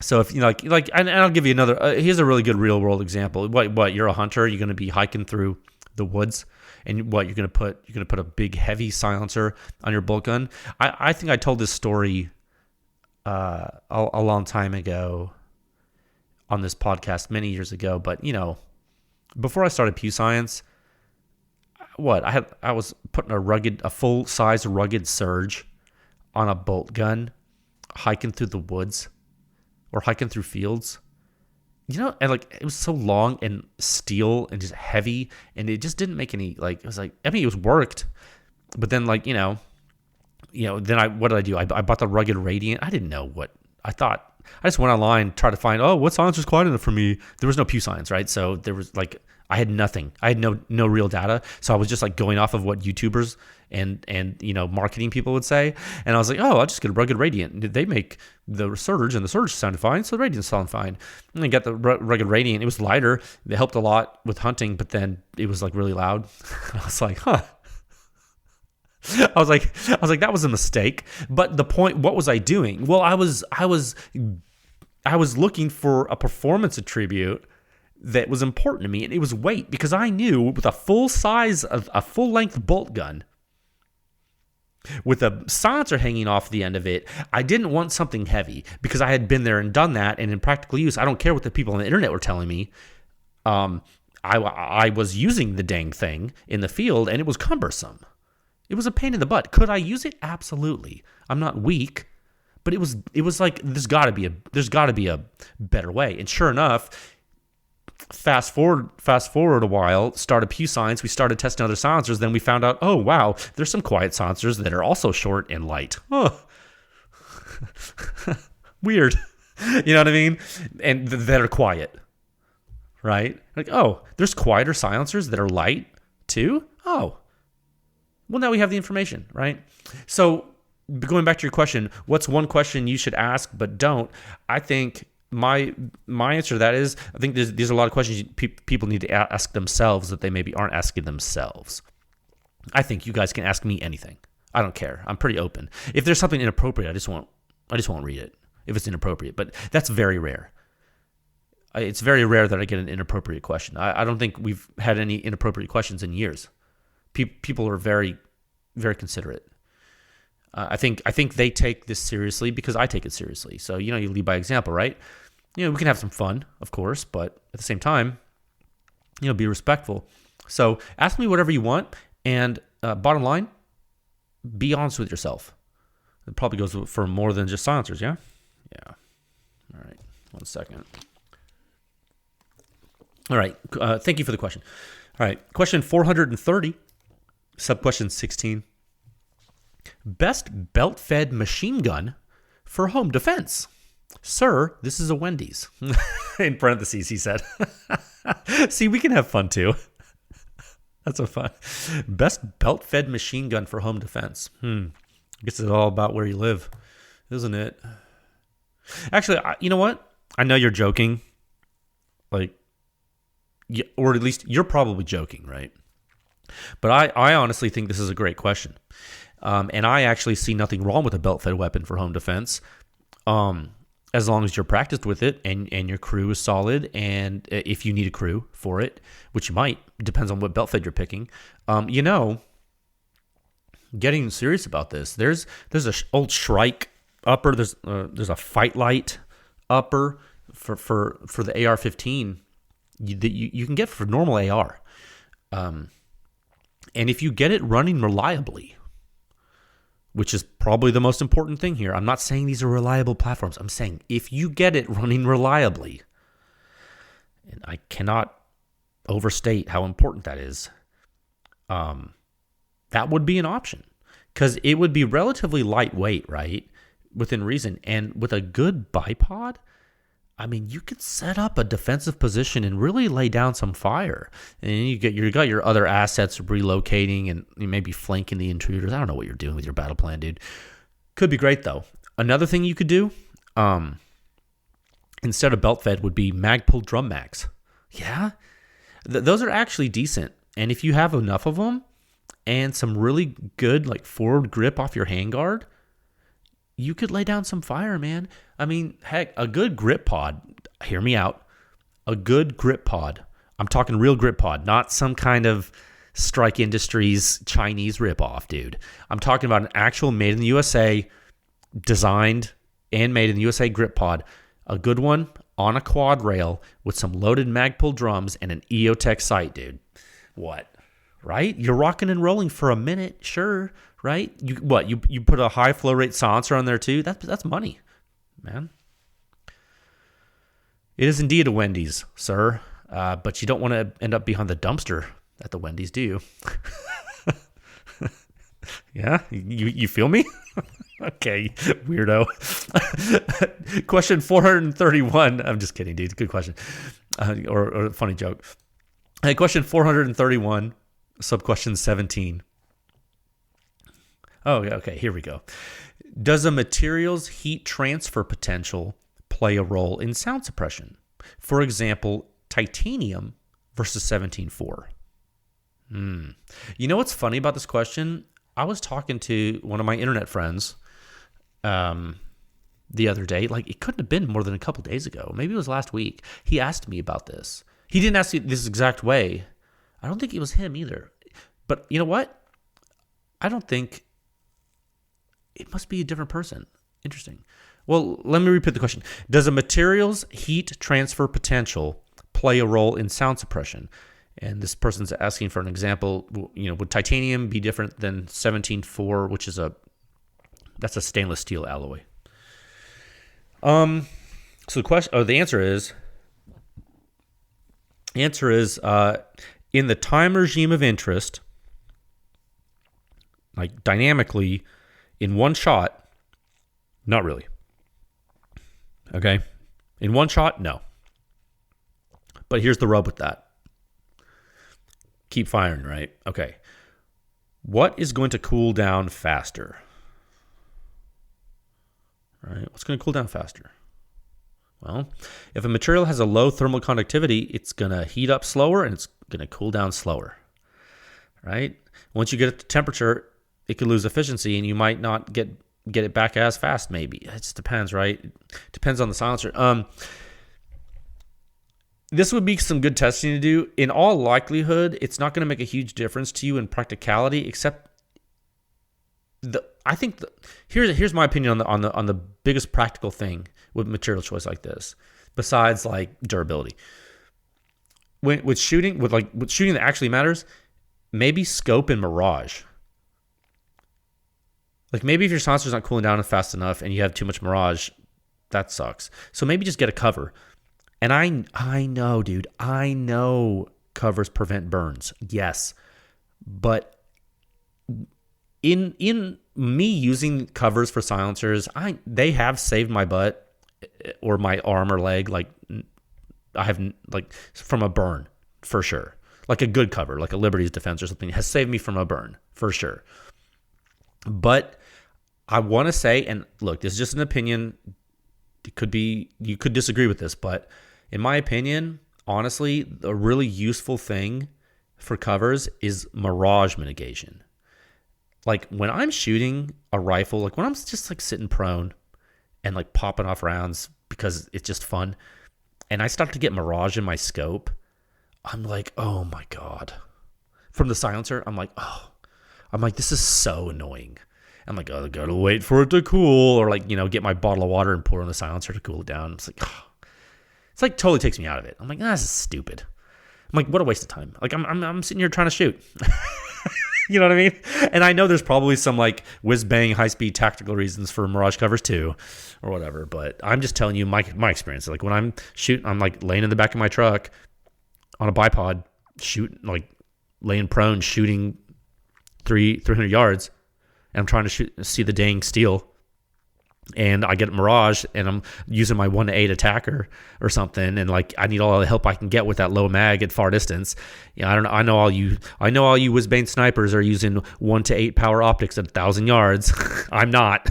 So if and I'll give you another. Here's a really good real world example. What you're a hunter? You're going to be hiking through the woods, and you're going to put a big heavy silencer on your bolt gun. I think I told this story a long time ago on this podcast many years ago. But before I started PEW Science, I was putting a full size rugged surge on a bolt gun, hiking through the woods. Or hiking through fields, and it was so long and steel and just heavy, and it just didn't make any, it was like, it was worked, but then what did I do? I bought the rugged radiant. I didn't know what I thought. I just went online, tried to find, what silencer's quiet enough for me. There was no PEW Science, right? So there was I had nothing. I had no real data. So I was just going off of what YouTubers and marketing people would say. And I was like, I'll just get a rugged radiant. They make the surge, and the surge sounded fine, so the radiant sounded fine. And I got the rugged radiant. It was lighter. It helped a lot with hunting, but then it was really loud. I was like, I was like, that was a mistake. But the point, what was I doing? Well, I was looking for a performance attribute that was important to me, and it was weight, because I knew with a full length bolt gun with a silencer hanging off the end of it, I didn't want something heavy, because I had been there and done that, and in practical use, I don't care what the people on the internet were telling me. I was using the dang thing in the field, and it was cumbersome. It was a pain in the butt. Could I use it? Absolutely. I'm not weak, but it was like, there's got to be a better way. And sure enough, fast forward a while, started PEW Science, we started testing other silencers, then we found out, oh wow, there's some quiet silencers that are also short and light. Weird. You know what I mean? And that are quiet, right? There's quieter silencers that are light too? Well, now we have the information, right? So going back to your question, what's one question you should ask but don't? I think my answer to that is, I think there's a lot of questions people need to ask themselves that they maybe aren't asking themselves. I think you guys can ask me anything. I don't care. I'm pretty open. If there's something inappropriate, I just won't read it. if it's inappropriate. But that's very rare. It's very rare that I get an inappropriate question. I don't think we've had any inappropriate questions in years. People are very, very considerate. I think they take this seriously because I take it seriously. So, you lead by example, right? We can have some fun, of course, but at the same time, be respectful. So ask me whatever you want, and bottom line, be honest with yourself. It probably goes for more than just silencers, yeah? Yeah. All right. 1 second. All right. Thank you for the question. All right. Question 430, sub-question 16. Best belt-fed machine gun for home defense. Sir, this is a Wendy's. In parentheses, he said. See, we can have fun too. That's so fun. Best belt-fed machine gun for home defense. I guess it's all about where you live, isn't it? Actually, you know what? I know you're joking. Or at least you're probably joking, right? But I honestly think this is a great question. And I actually see nothing wrong with a belt-fed weapon for home defense. As long as you're practiced with it and your crew is solid, and if you need a crew for it, which you might, depends on what belt fed you're picking. Getting serious about this. There's a old Shrike upper. There's a Fight Light upper for the AR-15 that you can get for normal AR. And if you get it running reliably, which is probably the most important thing here. I'm not saying these are reliable platforms. I'm saying if you get it running reliably, and I cannot overstate how important that is, that would be an option because it would be relatively lightweight, right? Within reason. And with a good bipod, I mean, you could set up a defensive position and really lay down some fire. And you got your other assets relocating and you may be flanking the intruders. I don't know what you're doing with your battle plan, dude. Could be great, though. Another thing you could do, instead of belt fed, would be mag-pulled drum mags. Yeah? Those are actually decent. And if you have enough of them and some really good forward grip off your handguard, you could lay down some fire, man. I mean, heck, a good grip pod, hear me out, a good grip pod. I'm talking real grip pod, not some kind of Strike Industries Chinese ripoff, dude. I'm talking about an actual made in the USA, designed and made in the USA grip pod. A good one on a quad rail with some loaded mag-pull drums and an EOTech sight, dude. What? Right? You're rocking and rolling for a minute, sure, right? You put a high flow rate silencer on there too? That's money, man. It is indeed a Wendy's, sir, but you don't want to end up behind the dumpster at the Wendy's, do you? Yeah? You feel me? Okay, weirdo. Question 431. I'm just kidding, dude. Good question. Or a funny joke. Question 431. Sub-question 17. Oh, okay, here we go. Does a material's heat transfer potential play a role in sound suppression? For example, titanium versus 17.4. You know what's funny about this question? I was talking to one of my internet friends the other day. It couldn't have been more than a couple days ago. Maybe it was last week. He asked me about this. He didn't ask me this exact way. I don't think it was him either. But you know what? I don't think... It must be a different person. Interesting. Well, let me repeat the question. Does a material's heat transfer potential play a role in sound suppression? And this person's asking for an example. Would titanium be different than 17.4, which is that's a stainless steel alloy? So the question, the answer is in the time regime of interest, dynamically, in one shot, not really. Okay? In one shot, no. But here's the rub with that. Keep firing, right? Okay. What is going to cool down faster? All right. What's going to cool down faster? Well, if a material has a low thermal conductivity, it's going to heat up slower and it's going to cool down slower. Right? Once you get up to temperature, it could lose efficiency and you might not get get it back as fast. Maybe it just depends, right? Depends on the silencer. This would be some good testing to do. In all likelihood, it's not going to make a huge difference to you in practicality, except here's my opinion on the biggest practical thing with material choice like this, besides like durability. With shooting that actually matters, maybe scope and mirage. Like maybe if your silencer's not cooling down fast enough and you have too much mirage, that sucks. So maybe just get a cover. And I know, dude, I know covers prevent burns. Yes. But in me using covers for silencers, they have saved my butt or my arm or leg. Like I have like from a burn for sure. Like a good cover, like a Liberty's Defense or something, has saved me from a burn for sure. But I want to say, and look, this is just an opinion. It could be, you could disagree with this, but in my opinion, honestly, a really useful thing for covers is mirage mitigation. Like when I'm shooting a rifle, like when I'm just like sitting prone and like popping off rounds because it's just fun, and I start to get mirage in my scope, I'm like, oh my God. From the silencer, I'm like, this is so annoying. I'm like, oh, I gotta wait for it to cool, or like, get my bottle of water and pour it on the silencer to cool it down. It's like totally takes me out of it. I'm like, this is stupid. I'm like, what a waste of time. Like I'm sitting here trying to shoot. You know what I mean? And I know there's probably some like whiz bang high speed tactical reasons for mirage covers too, or whatever. But I'm just telling you my experience. Like when I'm shooting, I'm like laying in the back of my truck on a bipod, shooting, like laying prone, shooting 300 yards, and I'm trying to see the dang steel. And I get mirage, and I'm using my 1-8 attacker or something, and like I need all the help I can get with that low mag at far distance. I don't know. I know all you whiz-bang snipers are using 1-8 power optics at 1,000 yards. I'm not,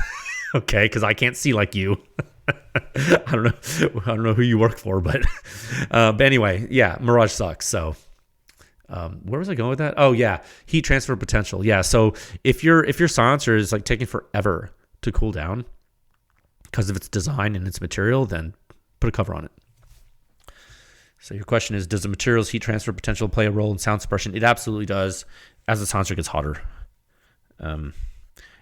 okay, because I can't see like you. I don't know who you work for, but anyway, yeah, mirage sucks. So where was I going with that? Oh yeah, heat transfer potential. Yeah, so if your silencer is like taking forever to cool down because of its design and its material, then put a cover on it. So your question is, does the material's heat transfer potential play a role in sound suppression? It absolutely does as the silencer gets hotter.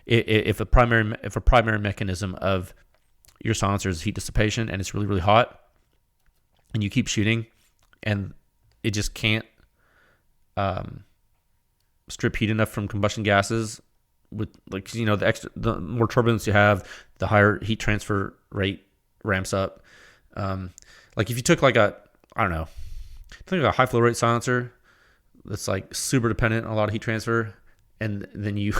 If a primary mechanism of your silencer is heat dissipation and it's really, really hot and you keep shooting and it just can't strip heat enough from combustion gases, with like, the more turbulence you have, the higher heat transfer rate ramps up. Like if you took like a high flow rate silencer that's like super dependent on a lot of heat transfer, and then you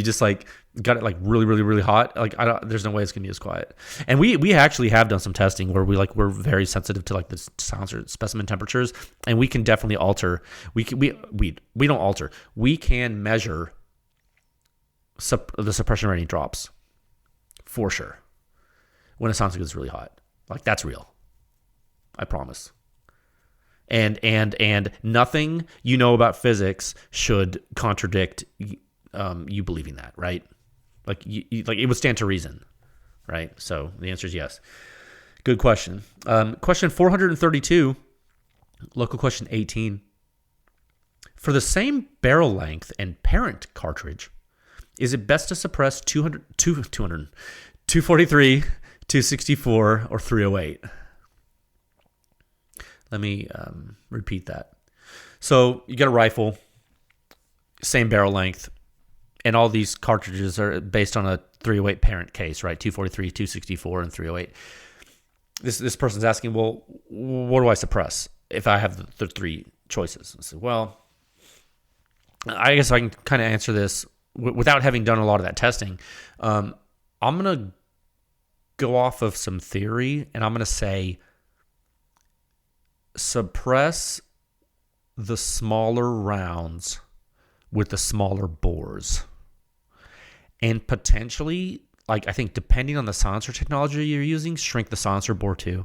just like got it like really, really, really hot. Like there's no way it's gonna be as quiet. And we actually have done some testing where we're very sensitive to like the silencer specimen temperatures, and we can definitely alter. We don't alter. We can measure the suppression rating drops for sure when a silencer gets really hot. Like that's real. I promise. And nothing about physics should contradict you believing that, right? Like it would stand to reason, right? So the answer is yes. Good question. Question 432, local question 18. For the same barrel length and parent cartridge, is it best to suppress 243, 264, or 308? Let me repeat that. So you get a rifle, same barrel length, and all these cartridges are based on a 308 parent case, right? 243, 264, and 308. This person's asking, well, what do I suppress if I have the three choices? I said, well, I guess I can kind of answer this without having done a lot of that testing. I'm going to go off of some theory, and I'm going to say suppress the smaller rounds with the smaller bores. And potentially, like I think depending on the silencer technology you're using, shrink the silencer bore too.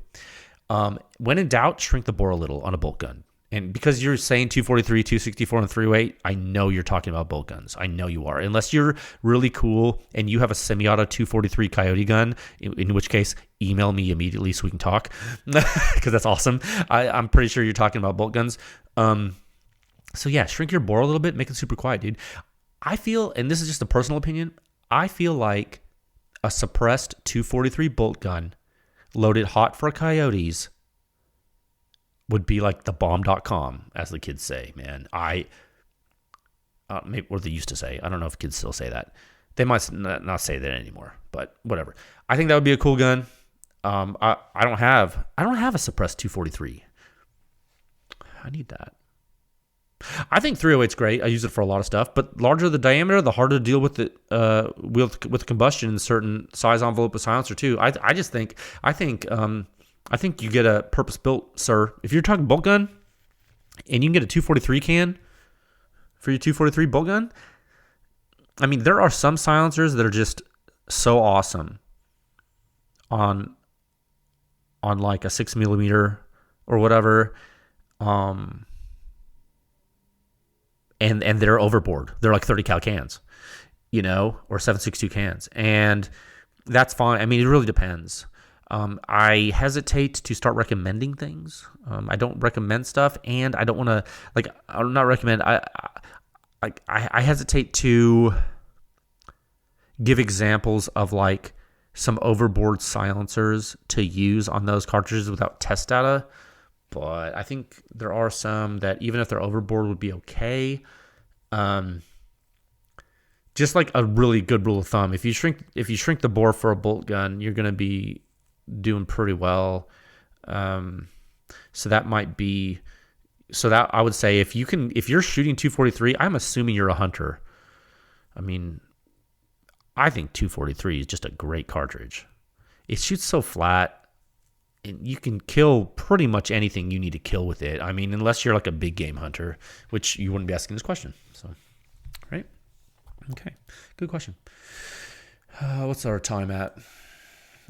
When in doubt, shrink the bore a little on a bolt gun And because you're saying 243, 264, and 308, I know you're talking about bolt guns. I know you are. Unless you're really cool and you have a semi-auto 243 Coyote gun, in which case, email me immediately so we can talk, because that's awesome. I'm pretty sure you're talking about bolt guns. So yeah, shrink your bore a little bit, make it super quiet, dude. I feel, and this is just a personal opinion, I feel like a suppressed 243 bolt gun loaded hot for coyotes would be like the bomb.com, as the kids say, man. Maybe, or they used to say. I don't know if kids still say that. They might not say that anymore, but whatever. I think that would be a cool gun. I don't have a suppressed 243. I need that. I think 308's great. I use it for a lot of stuff, but larger the diameter, the harder to deal with it with combustion in a certain size envelope of silencer too. I think you get a purpose-built, sir. If you're talking bolt gun and you can get a 243 can for your 243 bolt gun, I mean, there are some silencers that are just so awesome on like a 6mm or whatever, and they're overboard. They're like 30 cal cans, or 7.62 cans, and that's fine. I mean, it really depends. I hesitate to start recommending things. I don't recommend stuff, and I don't want to, I'm not recommend. I hesitate to give examples of like some overboard silencers to use on those cartridges without test data. But I think there are some that, even if they're overboard, would be okay. Just like a really good rule of thumb, if you shrink the bore for a bolt gun, you're going to be doing pretty well. So that I would say if you're shooting 243, I'm assuming you're a hunter. I mean, I think 243 is just a great cartridge. It shoots so flat, and you can kill pretty much anything you need to kill with it. I mean, unless you're like a big game hunter, which you wouldn't be asking this question. So, right? Okay, good question. What's our time at?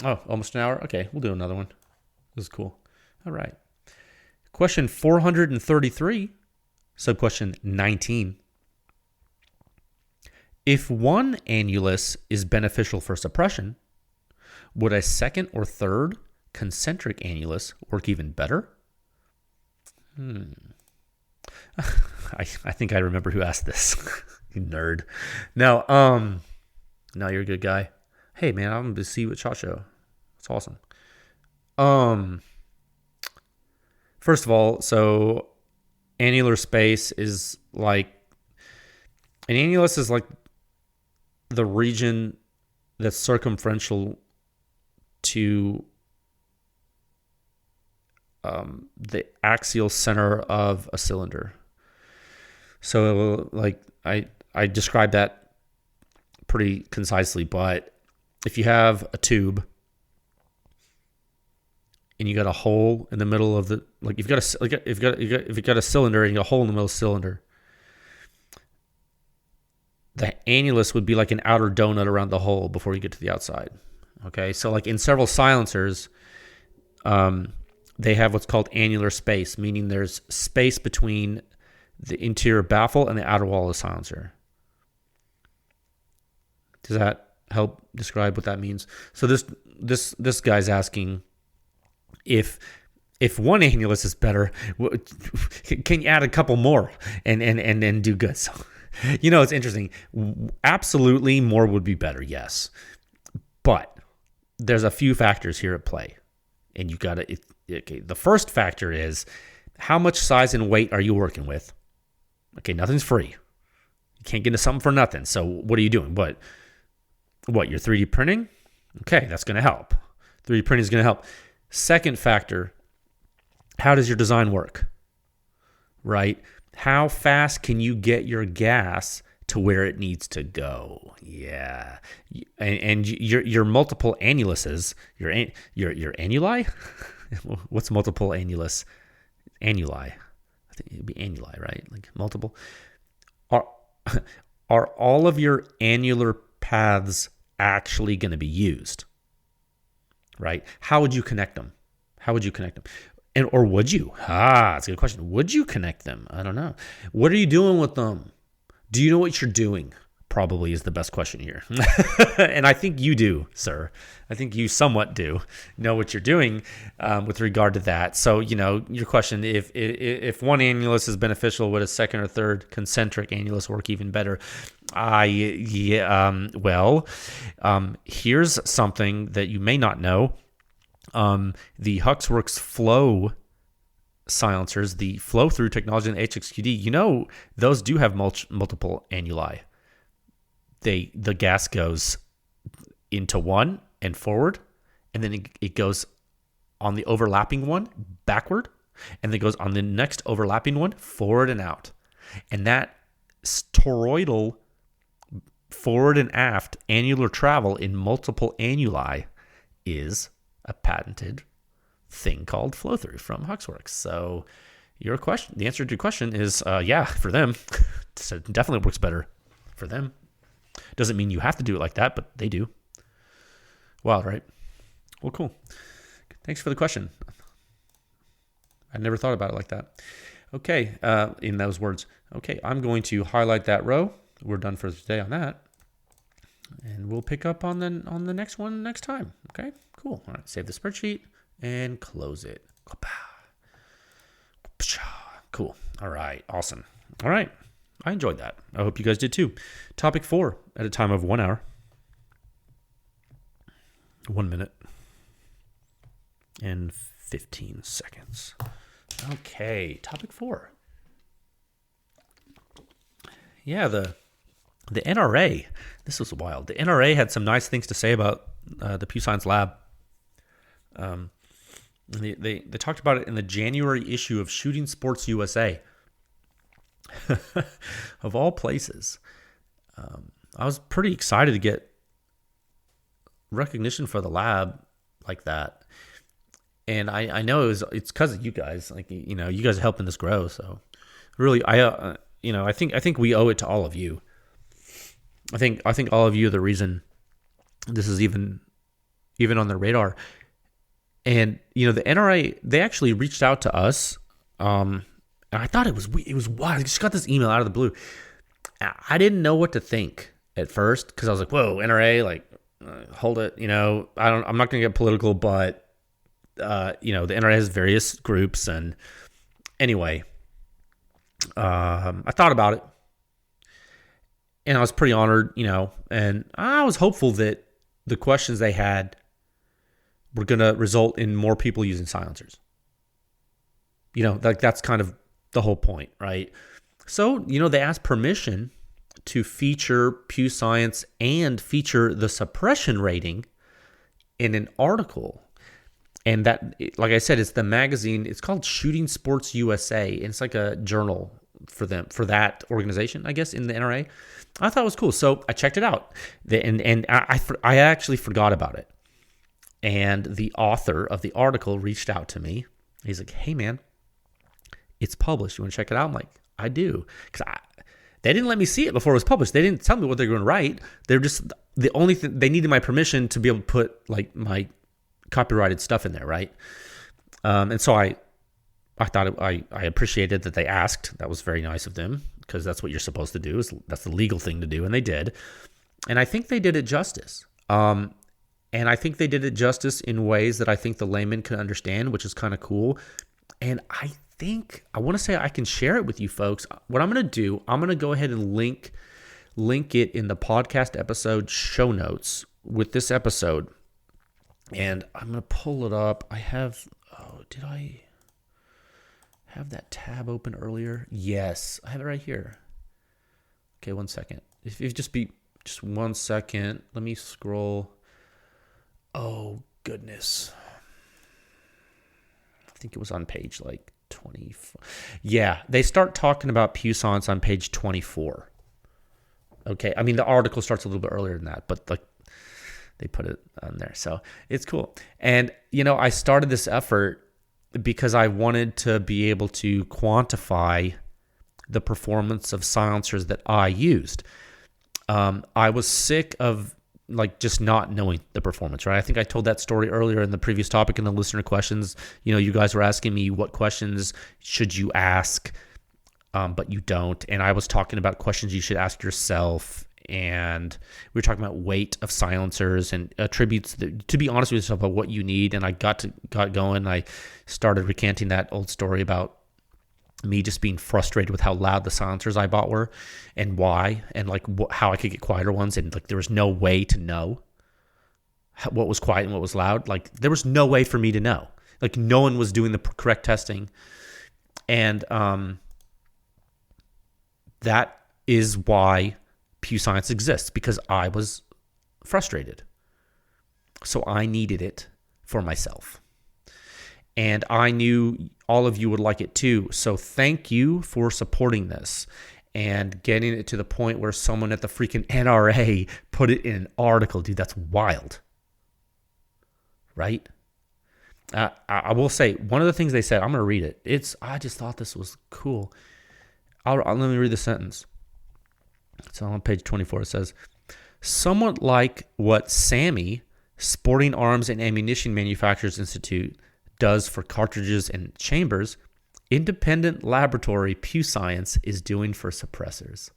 Oh, almost an hour? Okay, we'll do another one. This is cool. All right. Question 433, subquestion 19. If one annulus is beneficial for suppression, would a second or third concentric annulus work even better? I think I remember who asked this. You nerd. No, you're a good guy. Hey, man, I'm going to see you at SHOT Show. It's awesome. First of all, so annular space is like, an annulus is like the region that's circumferential to the axial center of a cylinder. So like I described that pretty concisely, but if you have a tube and you got a hole in the middle of the, like if you got a cylinder and you got a hole in the middle of the cylinder, the annulus would be like an outer donut around the hole before you get to the outside. Okay, so like in several silencers, they have what's called annular space, meaning there's space between the interior baffle and the outer wall of the silencer. Does that help describe what that means? So this guy's asking if one annulus is better, can you add a couple more and do good? So, it's interesting. Absolutely, more would be better, yes. But there's a few factors here at play. And you got to, okay, the first factor is how much size and weight are you working with? Okay, nothing's free. You can't get into something for nothing. So what are you doing? What, you're 3D printing? Okay, that's going to help. 3D printing is going to help. Second factor, how does your design work? Right? How fast can you get your gas to where it needs to go? Yeah. And your multiple annuluses, your annuli? What's multiple annulus? Annuli. I think it'd be annuli, right? Like multiple. Are all of your annular paths actually going to be used? Right? How would you connect them? or would you? That's a good question. Would you connect them? I don't know. What are you doing with them? Do you know what you're doing? Probably is the best question here. And I think you do, sir. I think you somewhat do know what you're doing with regard to that. So, your question, if one annulus is beneficial, would a second or third concentric annulus work even better? Here's something that you may not know. The Huxworks flow silencers, the flow through technology in HXQD, those do have multiple annuli. The gas goes into one and forward, and then it goes on the overlapping one backward, and then goes on the next overlapping one forward and out. And that toroidal forward and aft annular travel in multiple annuli is a patented thing called flow through from Huxworks. So the answer to your question is for them. So it definitely works better for them. Doesn't mean you have to do it like that, but they do. Wild, right? Well, cool. Thanks for the question. I never thought about it like that. Okay, in those words. Okay, I'm going to highlight that row. We're done for today on that. And we'll pick up on the next one next time. Okay, cool. All right, save the spreadsheet and close it. Cool. All right, awesome. All right. I enjoyed that. I hope you guys did too. Topic 4 at a time of 1 hour, 1 minute, and 15 seconds. Okay, topic 4. Yeah, the NRA. This was wild. The NRA had some nice things to say about the PEW Science lab. They talked about it in the January issue of Shooting Sports USA. Of all places, I was pretty excited to get recognition for the lab like that, and I know it's because of you guys. Like you guys are helping this grow. So really, I think we owe it to all of you. I think all of you are the reason this is even on the radar. And the NRA, they actually reached out to us. I thought it was wild. I just got this email out of the blue. I didn't know what to think at first because I was like, "Whoa, NRA, hold it." I'm not going to get political, but the NRA has various groups, and anyway, I thought about it, and I was pretty honored, and I was hopeful that the questions they had were going to result in more people using silencers. That's kind of the whole point, right? So, they asked permission to feature PEW Science and feature the suppression rating in an article. And that, like I said, it's the magazine. It's called Shooting Sports USA. And it's like a journal for that organization, I guess, in the NRA. I thought it was cool. So I checked it out. And I actually forgot about it. And the author of the article reached out to me. He's like, "Hey, man, it's published. You want to check it out?" I'm like, "I do." Because they didn't let me see it before it was published. They didn't tell me what they were going to write. They're just, the only thing, they needed my permission to be able to put my copyrighted stuff in there, right? And so I thought I appreciated that they asked. That was very nice of them because that's what you're supposed to do. That's the legal thing to do, and they did. And I think they did it justice. And I think they did it justice in ways that I think the layman can understand, which is kind of cool. And I want to say I can share it with you folks. What I'm going to do, I'm going to go ahead and link it in the podcast episode show notes with this episode. And I'm going to pull it up. Did I have that tab open earlier? Yes, I have it right here. Okay, 1 second. If you just 1 second, let me scroll. Oh, goodness. I think it was on page 24. Yeah, they start talking about PEW Science on page 24. Okay, I mean, the article starts a little bit earlier than that, but they put it on there. So it's cool. And, I started this effort because I wanted to be able to quantify the performance of silencers that I used. I was sick of like just not knowing the performance, right? I think I told that story earlier in the previous topic in the listener questions. You guys were asking me what questions should you ask, but you don't. And I was talking about questions you should ask yourself. And we were talking about weight of silencers and attributes to be honest with yourself about what you need. And I got going. I started recanting that old story about me just being frustrated with how loud the silencers I bought were and why, and like how I could get quieter ones. And like, there was no way to know what was quiet and what was loud. Like, there was no way for me to know. Like, no one was doing the correct testing. And that is why PEW Science exists, because I was frustrated. So I needed it for myself. And I knew all of you would like it too. So thank you for supporting this and getting it to the point where someone at the freaking NRA put it in an article. Dude, that's wild. Right? I will say, one of the things they said, I'm going to read it. I just thought this was cool. Let me read the sentence. So on page 24, it says, somewhat like what SAMI, Sporting Arms and Ammunition Manufacturers Institute, does for cartridges and chambers, independent laboratory PEW Science is doing for suppressors.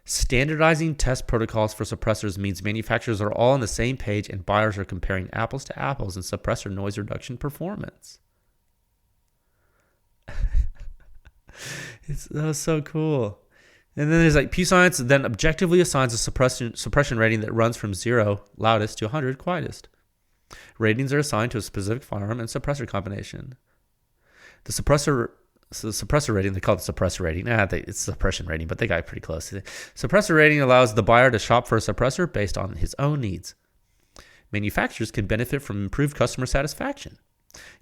Standardizing test protocols for suppressors means manufacturers are all on the same page and buyers are comparing apples to apples in suppressor noise reduction performance. It's so cool. And then there's like PEW Science then objectively assigns a suppression rating that runs from 0, loudest, to 100, quietest. Ratings are assigned to a specific firearm and suppressor combination. The suppressor rating, they call it suppressor rating. It's suppression rating, but they got pretty close. Suppressor rating allows the buyer to shop for a suppressor based on his own needs. Manufacturers can benefit from improved customer satisfaction,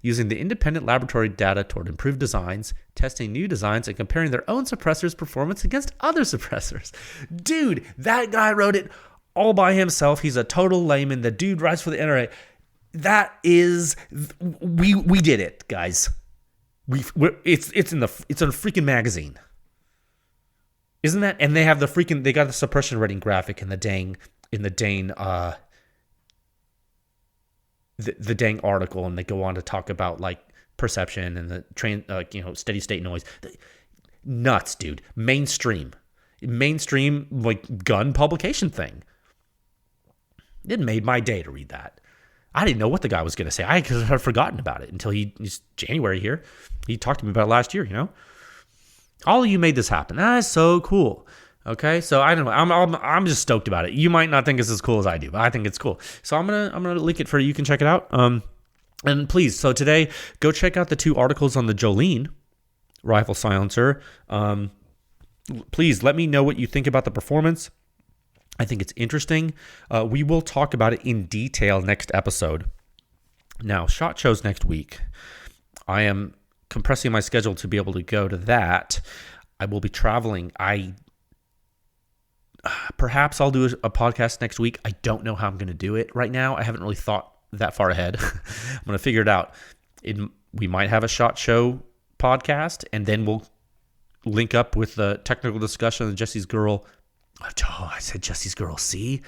using the independent laboratory data toward improved designs, testing new designs, and comparing their own suppressors' performance against other suppressors. Dude, that guy wrote it all by himself. He's a total layman. The dude writes for the NRA. That is, we did it, guys. It's in a freaking magazine, isn't that? And they have they got the suppression rating graphic in the dang the dang article, and they go on to talk about like perception and the steady state noise. Nuts, dude. Mainstream like gun publication thing. It made my day to read that. I didn't know what the guy was going to say. I had forgotten about it until he's January here. He talked to me about it last year, All of you made this happen. That's so cool. Okay, so I don't know. I'm just stoked about it. You might not think it's as cool as I do, but I think it's cool. So I'm gonna link it for you. You can check it out. And please, so today, go check out the 2 articles on the Jolene rifle silencer. Please let me know what you think about the performance. I think it's interesting. We will talk about it in detail next episode. Now, SHOT Show's next week. I am compressing my schedule to be able to go to that. I will be traveling. Perhaps I'll do a podcast next week. I don't know how I'm going to do it right now. I haven't really thought that far ahead. I'm going to figure it out. We might have a SHOT Show podcast, and then we'll link up with the technical discussion of Jesse's Girl. Oh, I said Jesse's Girl. See?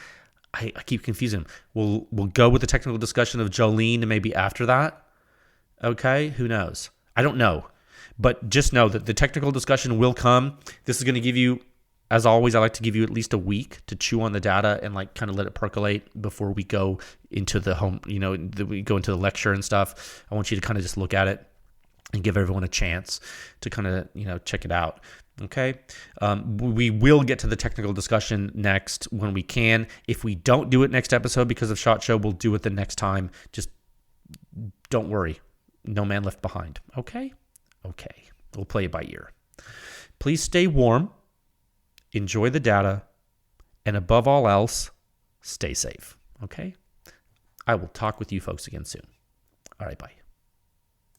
I keep confusing them. We'll go with the technical discussion of Jolene maybe after that. Okay? Who knows? I don't know. But just know that the technical discussion will come. This is going to give you, as always, I like to give you at least a week to chew on the data and like kind of let it percolate before we go into the home, we go into the lecture and stuff. I want you to kind of just look at it and give everyone a chance to kind of, check it out. Okay. We will get to the technical discussion next when we can. If we don't do it next episode because of SHOT Show, we'll do it the next time. Just don't worry. No man left behind. Okay. We'll play it by ear. Please stay warm. Enjoy the data, and above all else, stay safe, okay? I will talk with you folks again soon. All right, bye.